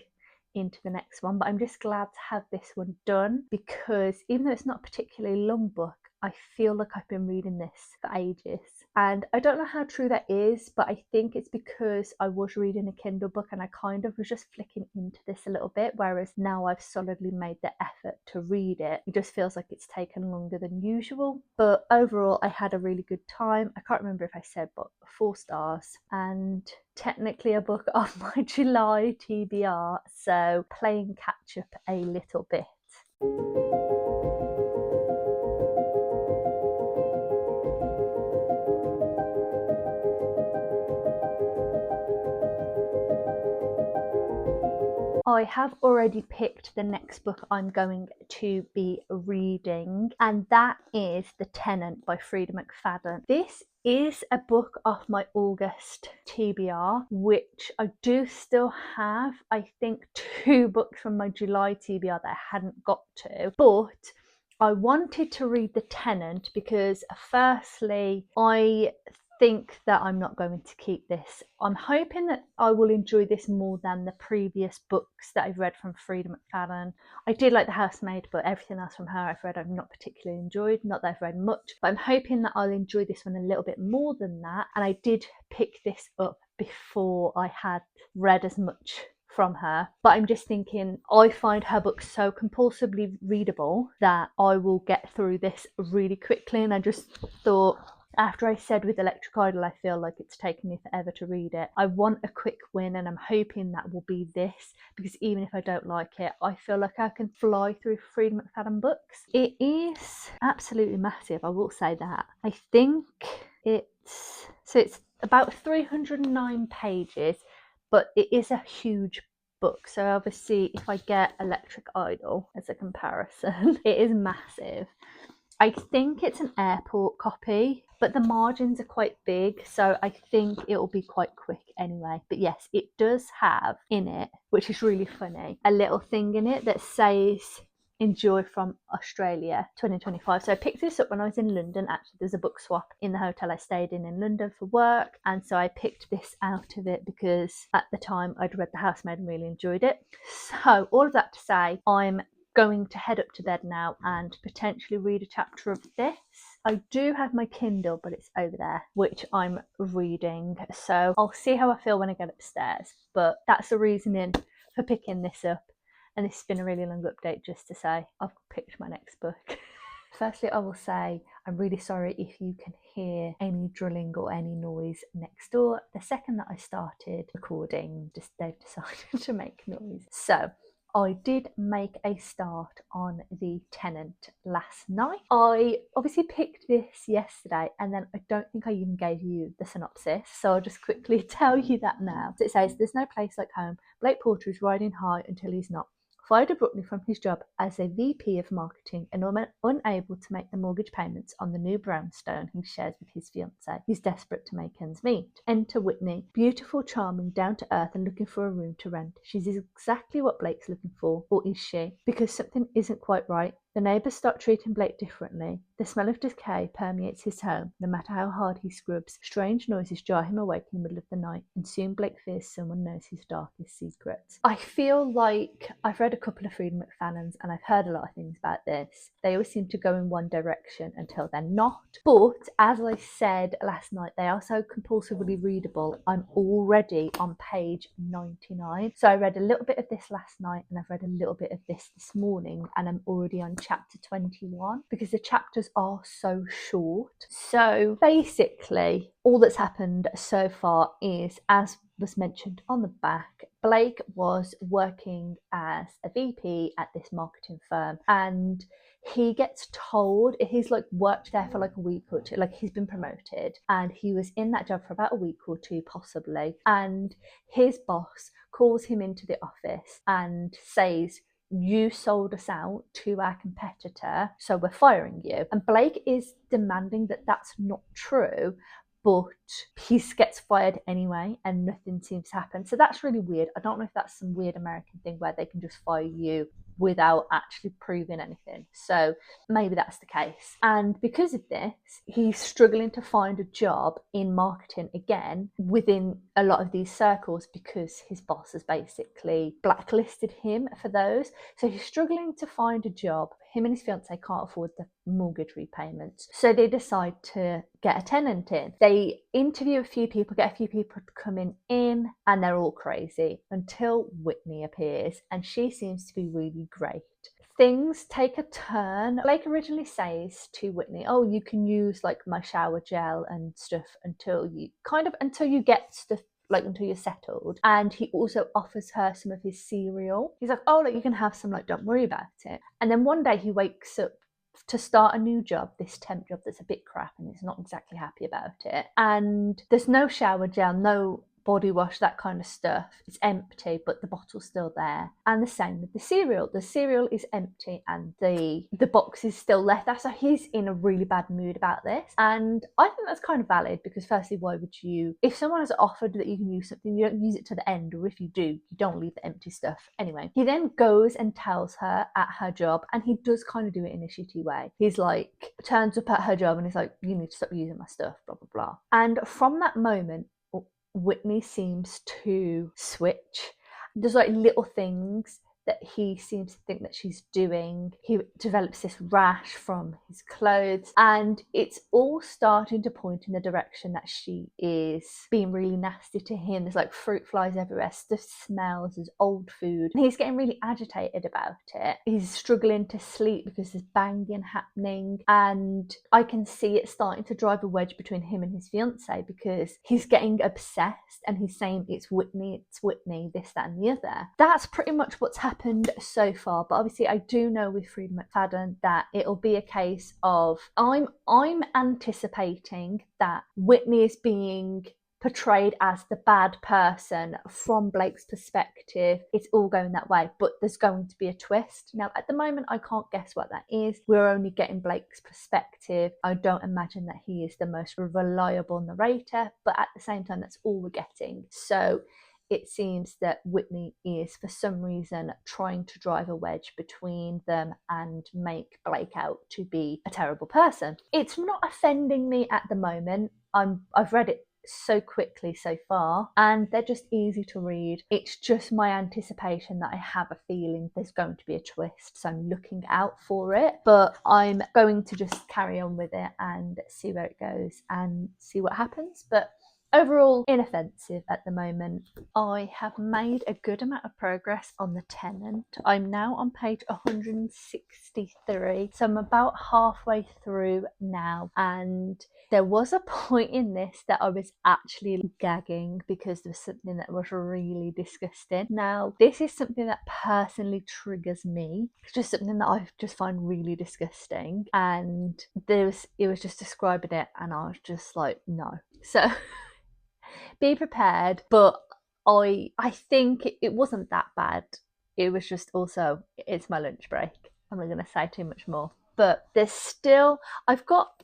into the next one, but I'm just glad to have this one done, because even though it's not a particularly long book, I feel like I've been reading this for ages. And I don't know how true that is, but I think it's because I was reading a Kindle book and I kind of was just flicking into this a little bit, whereas now I've solidly made the effort to read it. It just feels like it's taken longer than usual. But overall, I had a really good time. I can't remember if I said, but 4 stars. And technically a book of my July TBR, so playing catch up a little bit. I have already picked the next book I'm going to be reading, and that is The Tenant by Freida McFadden. This is a book of my August TBR, which I do still have, I think, 2 books from my July TBR that I hadn't got to, but I wanted to read The Tenant because firstly, I think that I'm not going to keep this. I'm hoping that I will enjoy this more than the previous books that I've read from Freida McFadden. I did like The Housemaid, but everything else from her I've read I've not particularly enjoyed. Not that I've read much, but I'm hoping that I'll enjoy this one a little bit more than that. And I did pick this up before I had read as much from her, but I'm just thinking, I find her books so compulsively readable that I will get through this really quickly, and I just thought, after I said with Electric Idol, I feel like it's taken me forever to read it. I want a quick win, and I'm hoping that will be this, because even if I don't like it, I feel like I can fly through Freida McFadden books. It is absolutely massive, I will say that. I think it's about 309 pages, but it is a huge book. So obviously, if I get Electric Idol as a comparison, it is massive. I think it's an airport copy, but the margins are quite big, so I think it will be quite quick anyway. But yes, it does have in it, which is really funny, a little thing in it that says "Enjoy from Australia 2025." So I picked this up when I was in London. Actually, there's a book swap in the hotel I stayed in London for work, and so I picked this out of it because at the time I'd read The Housemaid and really enjoyed it. So all of that to say, I'm going to head up to bed now and potentially read a chapter of this. I do have my Kindle, but it's over there, which I'm reading. So I'll see how I feel when I get upstairs. But that's the reasoning for picking this up. And this has been a really long update just to say I've picked my next book. Firstly, I will say I'm really sorry if you can hear any drilling or any noise next door. The second that I started recording, they've decided to make noise. So I did make a start on the Tenant last night. I obviously picked this yesterday and then I don't think I even gave you the synopsis, so I'll just quickly tell you that now. So it says, there's no place like home. Blake Porter is riding high until he's not. Fired abruptly from his job as a VP of marketing and unable to make the mortgage payments on the new brownstone he shares with his fiancée, he's desperate to make ends meet. Enter Whitney, beautiful, charming, down to earth and looking for a room to rent. She's exactly what Blake's looking for, or is she? Because something isn't quite right. The neighbours start treating Blake differently. The smell of decay permeates his home, no matter how hard he scrubs. Strange noises jar him awake in the middle of the night, and soon Blake fears someone knows his darkest secrets. I feel like I've read a couple of Freida McFaddens and I've heard a lot of things about this. They always seem to go in one direction until they're not. But as I said last night, they are so compulsively readable. I'm already on page 99. So I read a little bit of this last night and I've read a little bit of this morning, and I'm already on chapter 21 because the chapters are so short. So basically all that's happened so far is, as was mentioned on the back, Blake was working as a VP at this marketing firm and he gets told, he's like worked there for like a week or two, like he's been promoted and he was in that job for about a week or two possibly, and his boss calls him into the office and says, you sold us out to our competitor, so we're firing you. And Blake is demanding that that's not true, but he gets fired anyway and nothing seems to happen. So that's really weird. I don't know if that's some weird American thing where they can just fire you without actually proving anything. So maybe that's the case. And because of this, he's struggling to find a job in marketing again within a lot of these circles because his boss has basically blacklisted him for those. So he's struggling to find a job. Him and his fiancée can't afford the mortgage repayments. So they decide to get a tenant in. They interview a few people, get a few people coming in, and they're all crazy until Whitney appears, and she seems to be really great. Things take a turn. Blake originally says to Whitney, oh, you can use like my shower gel and stuff until you get stuff, like until you're settled. And he also offers her some of his cereal. He's like, oh, like you can have some, like don't worry about it. And then one day he wakes up to start a new job, this temp job that's a bit crap, and he's not exactly happy about it. And there's no shower gel, no body wash, that kind of stuff. It's empty, but the bottle's still there. And the same with the cereal. The cereal is empty and the box is still left there. So he's in a really bad mood about this. And I think that's kind of valid because firstly, why would you, if someone has offered that you can use something, you don't use it to the end, or if you do, you don't leave the empty stuff. Anyway, he then goes and tells her at her job, and he does kind of do it in a shitty way. He's like, turns up at her job and he's like, you need to stop using my stuff, blah, blah, blah. And from that moment, Whitney seems to switch. There's like little things that he seems to think that she's doing. He develops this rash from his clothes, and it's all starting to point in the direction that she is being really nasty to him. There's like fruit flies everywhere, stuff smells, there's old food, and he's getting really agitated about it. He's struggling to sleep because there's banging happening, and I can see it starting to drive a wedge between him and his fiancée because he's getting obsessed and he's saying it's Whitney, this, that and the other. That's pretty much what's happened so far, but obviously I do know with Freida McFadden that it'll be a case of I'm anticipating that Whitney is being portrayed as the bad person from Blake's perspective. It's all going that way, but there's going to be a twist. Now at the moment I can't guess what that is. We're only getting Blake's perspective. I don't imagine that he is the most reliable narrator, but at the same time that's all we're getting. So it seems that Whitney is, for some reason, trying to drive a wedge between them and make Blake out to be a terrible person. It's not offending me at the moment. I've read it so quickly so far, and they're just easy to read. It's just my anticipation that I have a feeling there's going to be a twist, so I'm looking out for it, but I'm going to just carry on with it and see where it goes and see what happens. But overall, inoffensive at the moment. I have made a good amount of progress on the Tenant. I'm now on page 163, so I'm about halfway through now, and there was a point in this that I was actually gagging because there was something that was really disgusting. Now, this is something that personally triggers me. It's just something that I just find really disgusting, and it was just describing it, and I was just like, no. So be prepared, but I think it wasn't that bad. It was just also, it's my lunch break. I'm not going to say too much more. But there's still, I've got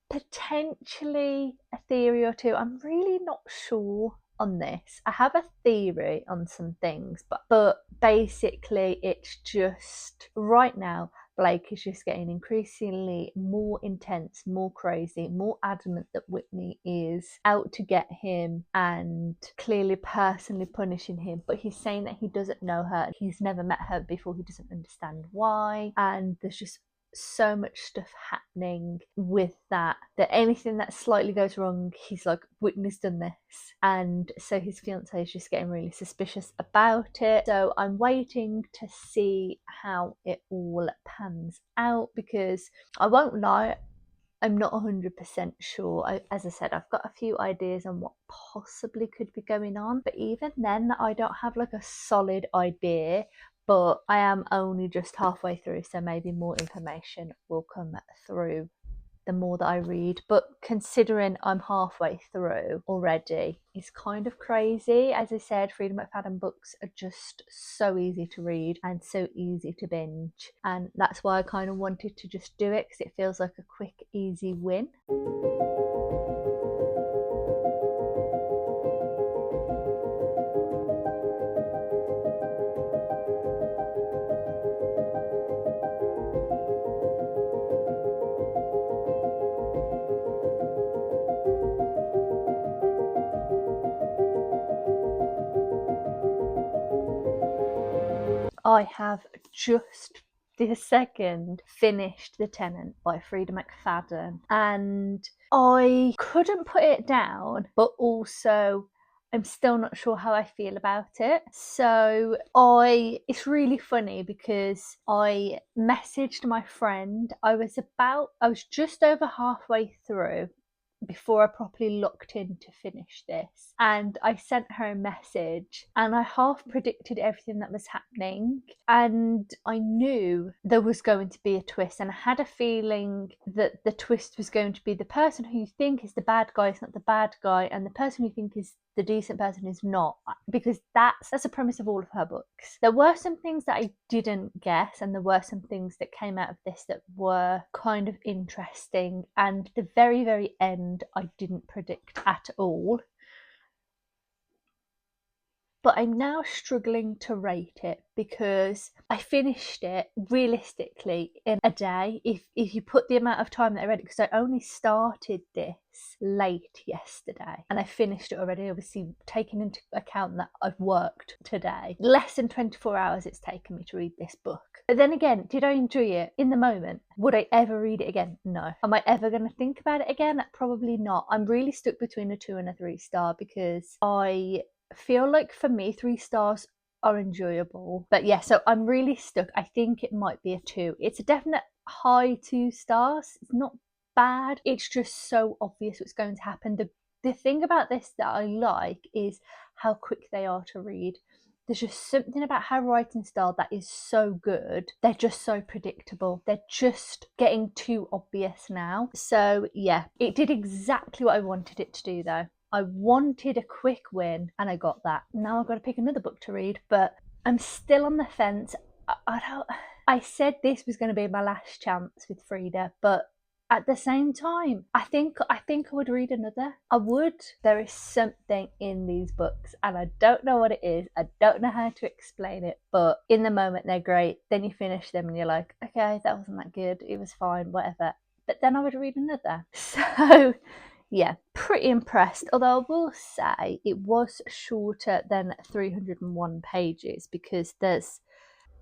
potentially a theory or two. I'm really not sure on this. I have a theory on some things, but basically it's just right now Blake is just getting increasingly more intense, more crazy, more adamant that Whitney is out to get him and clearly personally punishing him. But he's saying that he doesn't know her, he's never met her before, he doesn't understand why, and there's just so much stuff happening with that anything that slightly goes wrong, he's like, Whitney's done this. And so his fiance is just getting really suspicious about it. So I'm waiting to see how it all pans out, because I won't lie, I'm not 100% sure. As I said, I've got a few ideas on what possibly could be going on, but even then I don't have like a solid idea. But I am only just halfway through, so maybe more information will come through the more that I read. But considering I'm halfway through already, it's kind of crazy. As I said, Freida McFadden books are just so easy to read and so easy to binge, and that's why I kind of wanted to just do it, because it feels like a quick, easy win. I have just this second finished The Tenant by Freida McFadden, and I couldn't put it down, but also I'm still not sure how I feel about it. So it's really funny because I messaged my friend. I was just over halfway through before I properly looked in to finish this, and I sent her a message and I half predicted everything that was happening, and I knew there was going to be a twist, and I had a feeling that the twist was going to be the person who you think is the bad guy is not the bad guy, and the person you think is the decent person is not, because that's the premise of all of her books. There were some things that I didn't guess, and there were some things that came out of this that were kind of interesting, and the very, very end I didn't predict at all. But I'm now struggling to rate it because I finished it realistically in a day. If you put the amount of time that I read it, because I only started this late yesterday and I finished it already, obviously taking into account that I've worked today. Less than 24 hours it's taken me to read this book. But then again, did I enjoy it in the moment? Would I ever read it again? No. Am I ever going to think about it again? Probably not. I'm really stuck between a 2 and a 3 star, because I feel like for me 3 stars are enjoyable. But yeah, so I'm really stuck. I think it might be a 2. It's a definite high 2 stars. It's not bad. It's just so obvious what's going to happen. The thing about this that I like is how quick they are to read. There's just something about her writing style that is so good. They're just so predictable. They're just getting too obvious now. So yeah, it did exactly what I wanted it to do though. I wanted a quick win and I got that. Now I've got to pick another book to read, but I'm still on the fence. I said this was going to be my last chance with Freida, but at the same time, I think I would read another. I would. There is something in these books and I don't know what it is. I don't know how to explain it, but in the moment they're great. Then you finish them and you're like, okay, that wasn't that good. It was fine, whatever. But then I would read another. So yeah, pretty impressed. Although I will say it was shorter than 301 pages because there's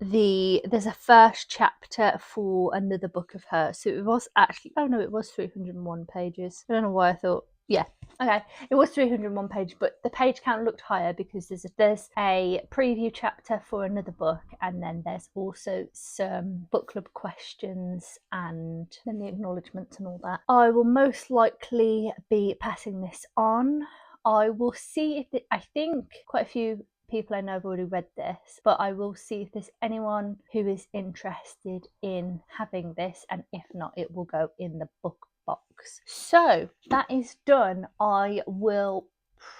a first chapter for another book of hers. So it was actually, oh no, it was 301 pages. I don't know why I thought, yeah, okay, it was 301 pages, but the page count looked higher because there's a preview chapter for another book, and then there's also some book club questions and then the acknowledgements and all that. I will most likely be passing this on. I will see if I think quite a few people I know have already read this, but I will see if there's anyone who is interested in having this, and if not, it will go in the book box. So that is done. I will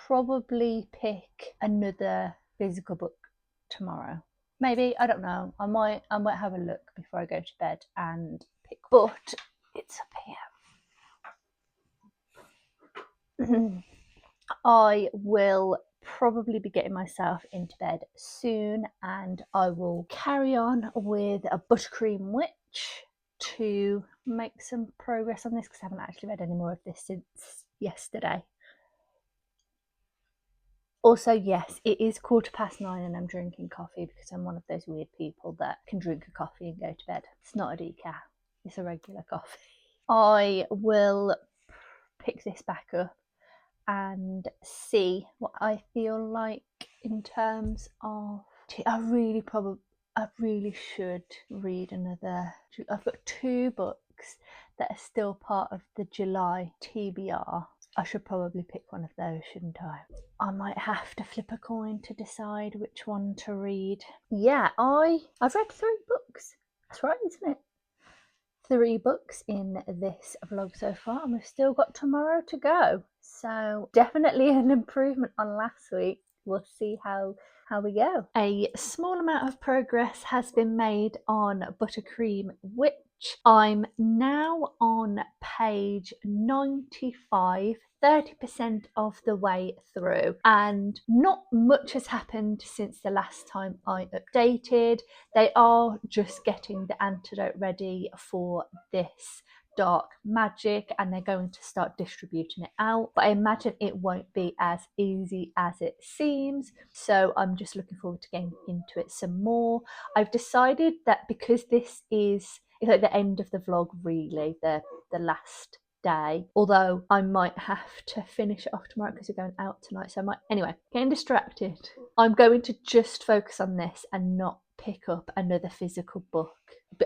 probably pick another physical book tomorrow. Maybe, I don't know. I might have a look before I go to bed and pick, but it's up here. I will probably be getting myself into bed soon, and I will carry on with a Buttercream Witch to make some progress on this, because I haven't actually read any more of this since yesterday. Also, yes, it is 9:15 and I'm drinking coffee because I'm one of those weird people that can drink a coffee and go to bed. It's not a decaf, it's a regular coffee. I will pick this back up and see what I feel like in terms of. I really should read another. I've got 2 books that are still part of the July TBR. I should probably pick one of those, shouldn't I? I might have to flip a coin to decide which one to read. Yeah, I've read 3 books. That's right, isn't it? 3 books in this vlog so far, and we've still got tomorrow to go. So definitely an improvement on last week. We'll see how we go. A small amount of progress has been made on Buttercream Witch. I'm now on page 95, 30% of the way through, and not much has happened since the last time I updated. They are just getting the antidote ready for this dark magic, and they're going to start distributing it out, but I imagine it won't be as easy as it seems, so I'm just looking forward to getting into it some more. I've decided that because this is like the end of the vlog, really, the last day, although I might have to finish it off tomorrow because we're going out tonight, so I might, anyway, getting distracted. I'm going to just focus on this and not pick up another physical book.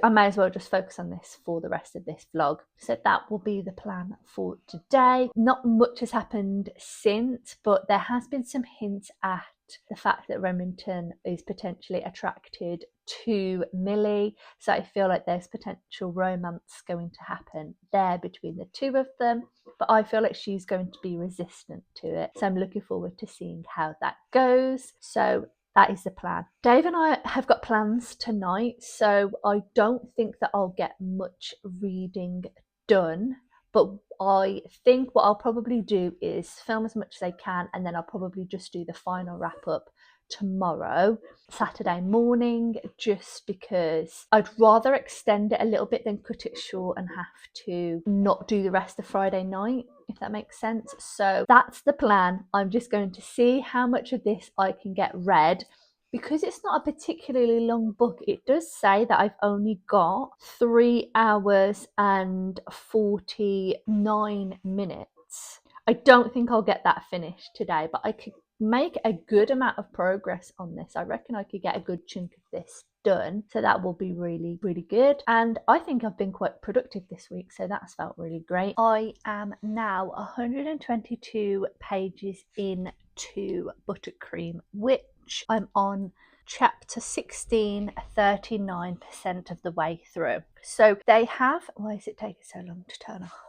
I may as well just focus on this for the rest of this vlog. So that will be the plan for today. Not much has happened since, but there has been some hints at the fact that Remington is potentially attracted to Millie, so I feel like there's potential romance going to happen there between the 2 of them, but I feel like she's going to be resistant to it, so I'm looking forward to seeing how that goes. So that is the plan. Dave and I have got plans tonight, so I don't think that I'll get much reading done, but I think what I'll probably do is film as much as I can, and then I'll probably just do the final wrap up tomorrow, Saturday morning, just because I'd rather extend it a little bit than cut it short and have to not do the rest of Friday night, if that makes sense. So that's the plan. I'm just going to see how much of this I can get read. Because it's not a particularly long book, it does say that I've only got 3 hours and 49 minutes. I don't think I'll get that finished today, but I could make a good amount of progress on this. I reckon I could get a good chunk of this done, so that will be really, really good. And I think I've been quite productive this week, so that's felt really great. I am now 122 pages into Buttercream Witch. I'm on chapter 16, 39% of the way through. So they have, why is it taking so long to turn off?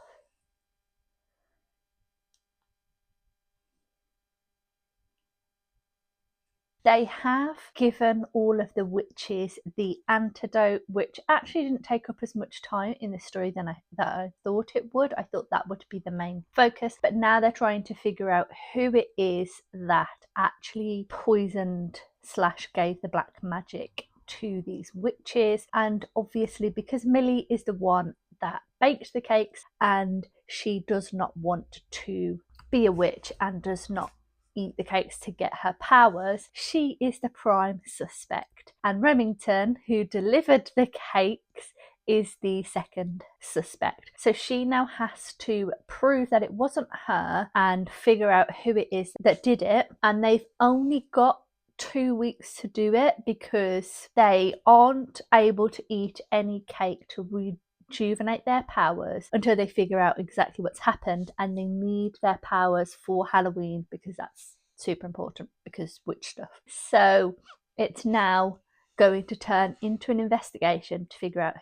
They have given all of the witches the antidote, which actually didn't take up as much time in the story than I thought it would. I thought that would be the main focus, but now they're trying to figure out who it is that actually poisoned / gave the black magic to these witches. And obviously, because Millie is the one that baked the cakes, and she does not want to be a witch and does not eat the cakes to get her powers. She is the prime suspect, and Remington, who delivered the cakes, is the second suspect. So she now has to prove that it wasn't her and figure out who it is that did it, and they've only got 2 weeks to do it because they aren't able to eat any cake to rejuvenate their powers until they figure out exactly what's happened, and they need their powers for Halloween because that's super important because witch stuff. So it's now going to turn into an investigation to figure out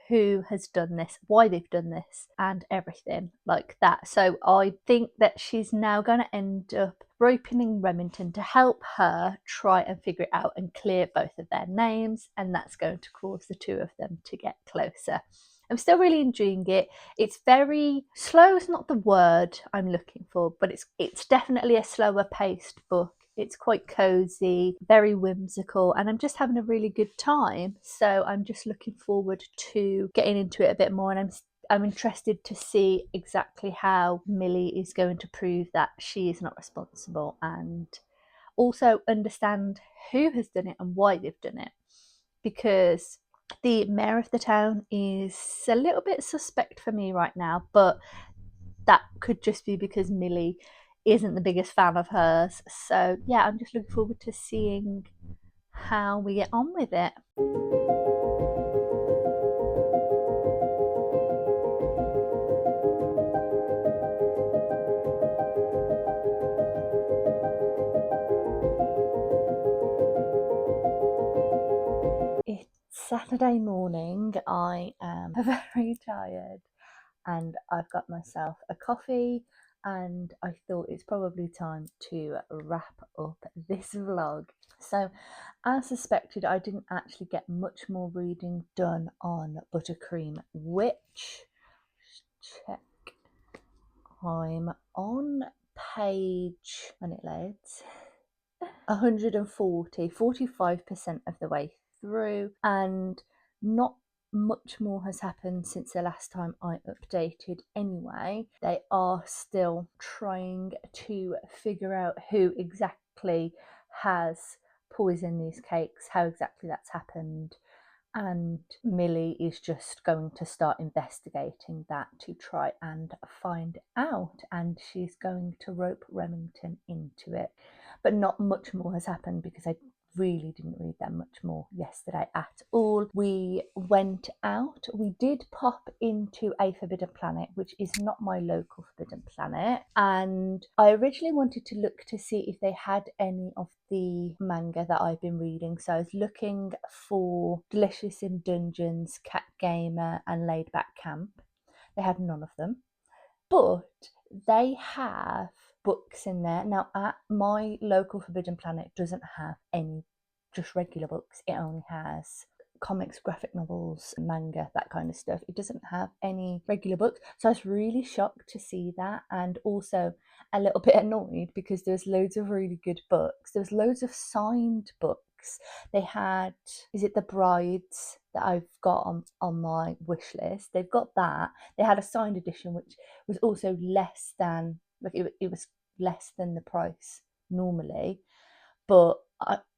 who has done this, why they've done this, and everything like that. So I think that she's now going to end up roping Remington to help her try and figure it out and clear both of their names, and that's going to cause the two of them to get closer. I'm still really enjoying it. It's very slow is not the word I'm looking for, but it's definitely a slower paced book. It's quite cozy, very whimsical, and I'm just having a really good time. So I'm just looking forward to getting into it a bit more, and I'm interested to see exactly how Millie is going to prove that she is not responsible, and also understand who has done it and why they've done it, because the mayor of the town is a little bit suspect for me right now, but that could just be because Millie isn't the biggest fan of hers. So yeah, I'm just looking forward to seeing how we get on with it. It's Saturday morning. I am very tired and I've got myself a coffee, and I thought it's probably time to wrap up this vlog. So, as suspected, I didn't actually get much more reading done on Buttercream, which, check, I'm on page, when it loads, 140, 45% of the way through, and not much more has happened since the last time I updated anyway. They are still trying to figure out who exactly has poisoned these cakes, how exactly that's happened, and Millie is just going to start investigating that to try and find out, and she's going to rope Remington into it. But not much more has happened because I really didn't read that much more yesterday at all. We went out, we did pop into a forbidden planet, which is not my local forbidden planet, and I originally wanted to look to see if they had any of the manga that I've been reading. So I was looking for Delicious in Dungeons, Cat Gamer and Laid Back Camp. They had none of them, but they have books in there. Now, at my local forbidden planet doesn't have any just regular books. It only has comics, graphic novels, manga, that kind of stuff. It doesn't have any regular books. So I was really shocked to see that, and also a little bit annoyed because there's loads of really good books. There was loads of signed books. They had, is it The Brides that I've got on my wish list? They've got that. They had a signed edition which was also less than, like, it was less than the price normally, but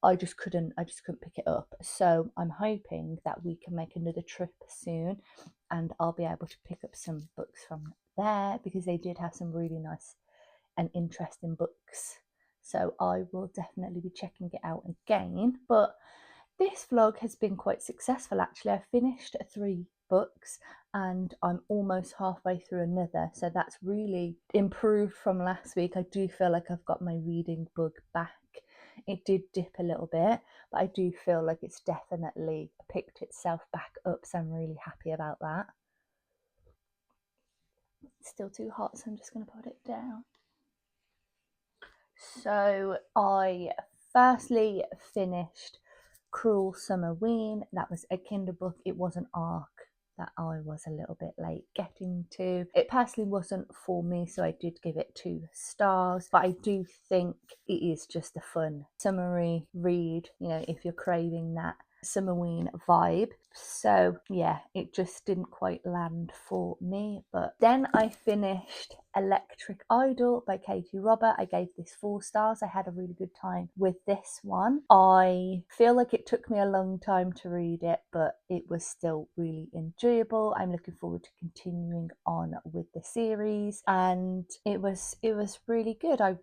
I just couldn't pick it up. So I'm hoping that we can make another trip soon and I'll be able to pick up some books from there, because they did have some really nice and interesting books. So I will definitely be checking it out again. But this vlog has been quite successful actually. I finished 3 books and I'm almost halfway through another, so that's really improved from last week. I do feel like I've got my reading bug back. It did dip a little bit, but I do feel like it's definitely picked itself back up, so I'm really happy about that. It's still too hot, so I'm just going to put it down. So I firstly finished Cruel Summerween. That was a Kindle book. It was an arc that I was a little bit late getting to. It personally wasn't for me, so I did give it 2 stars, but I do think it is just a fun summery read, you know, if you're craving that Summerween vibe. So yeah, it just didn't quite land for me. But then I finished Electric Idol by Katee. I gave this 4 stars. I had a really good time with this one. I feel like it took me a long time to read it, but it was still really enjoyable. I'm looking forward to continuing on with the series, and it was really good. I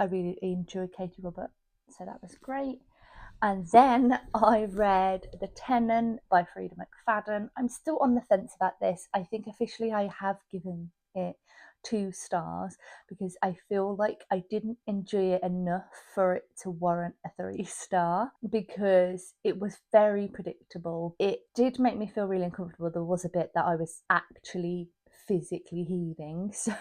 really enjoyed Katee, so that was great. And then I read The Tenant by Freida McFadden. I'm still on the fence about this. I think officially I have given it 2 stars because I feel like I didn't enjoy it enough for it to warrant a 3-star, because it was very predictable. It did make me feel really uncomfortable. There was a bit that I was actually physically heaving. So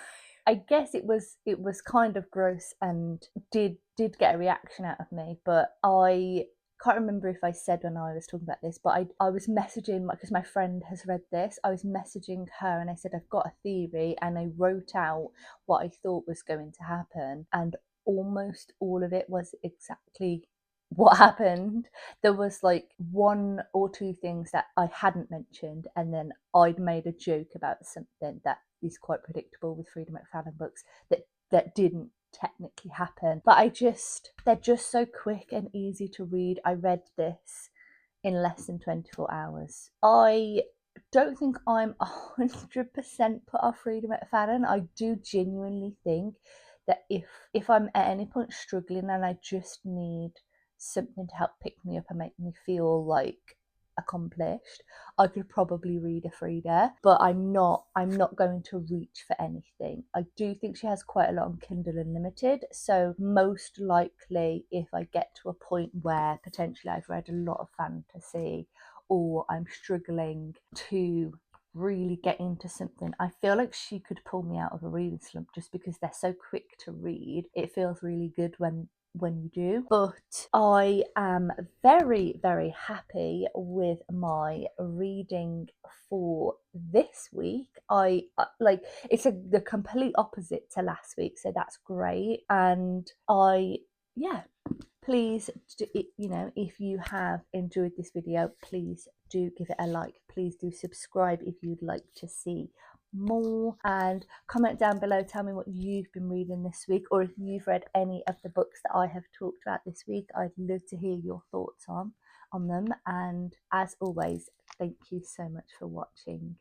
I guess it was kind of gross and did get a reaction out of me. But I can't remember if I said when I was talking about this, but I was messaging, because my friend has read this, I was messaging her and I said, I've got a theory, and I wrote out what I thought was going to happen, and almost all of it was exactly what happened. There was like 1 or 2 things that I hadn't mentioned, and then I'd made a joke about something that is quite predictable with Freida McFadden books that didn't technically happen. But they're just so quick and easy to read. I read this in less than 24 hours. I don't think I'm 100% put off Freida McFadden. I do genuinely think that if I'm at any point struggling and I just need something to help pick me up and make me feel like accomplished, I could probably read a Freida, but I'm not going to reach for anything. I do think she has quite a lot on Kindle Unlimited, so most likely if I get to a point where potentially I've read a lot of fantasy, or I'm struggling to really get into something, I feel like she could pull me out of a reading slump, just because they're so quick to read. It feels really good when you do. But I am very, very happy with my reading for this week. I like, it's the complete opposite to last week, so that's great. And please, if you have enjoyed this video, please do give it a like. Please do subscribe if you'd like to see more, and comment down below, tell me what you've been reading this week, or if you've read any of the books that I have talked about this week. I'd love to hear your thoughts on them. And as always, thank you so much for watching.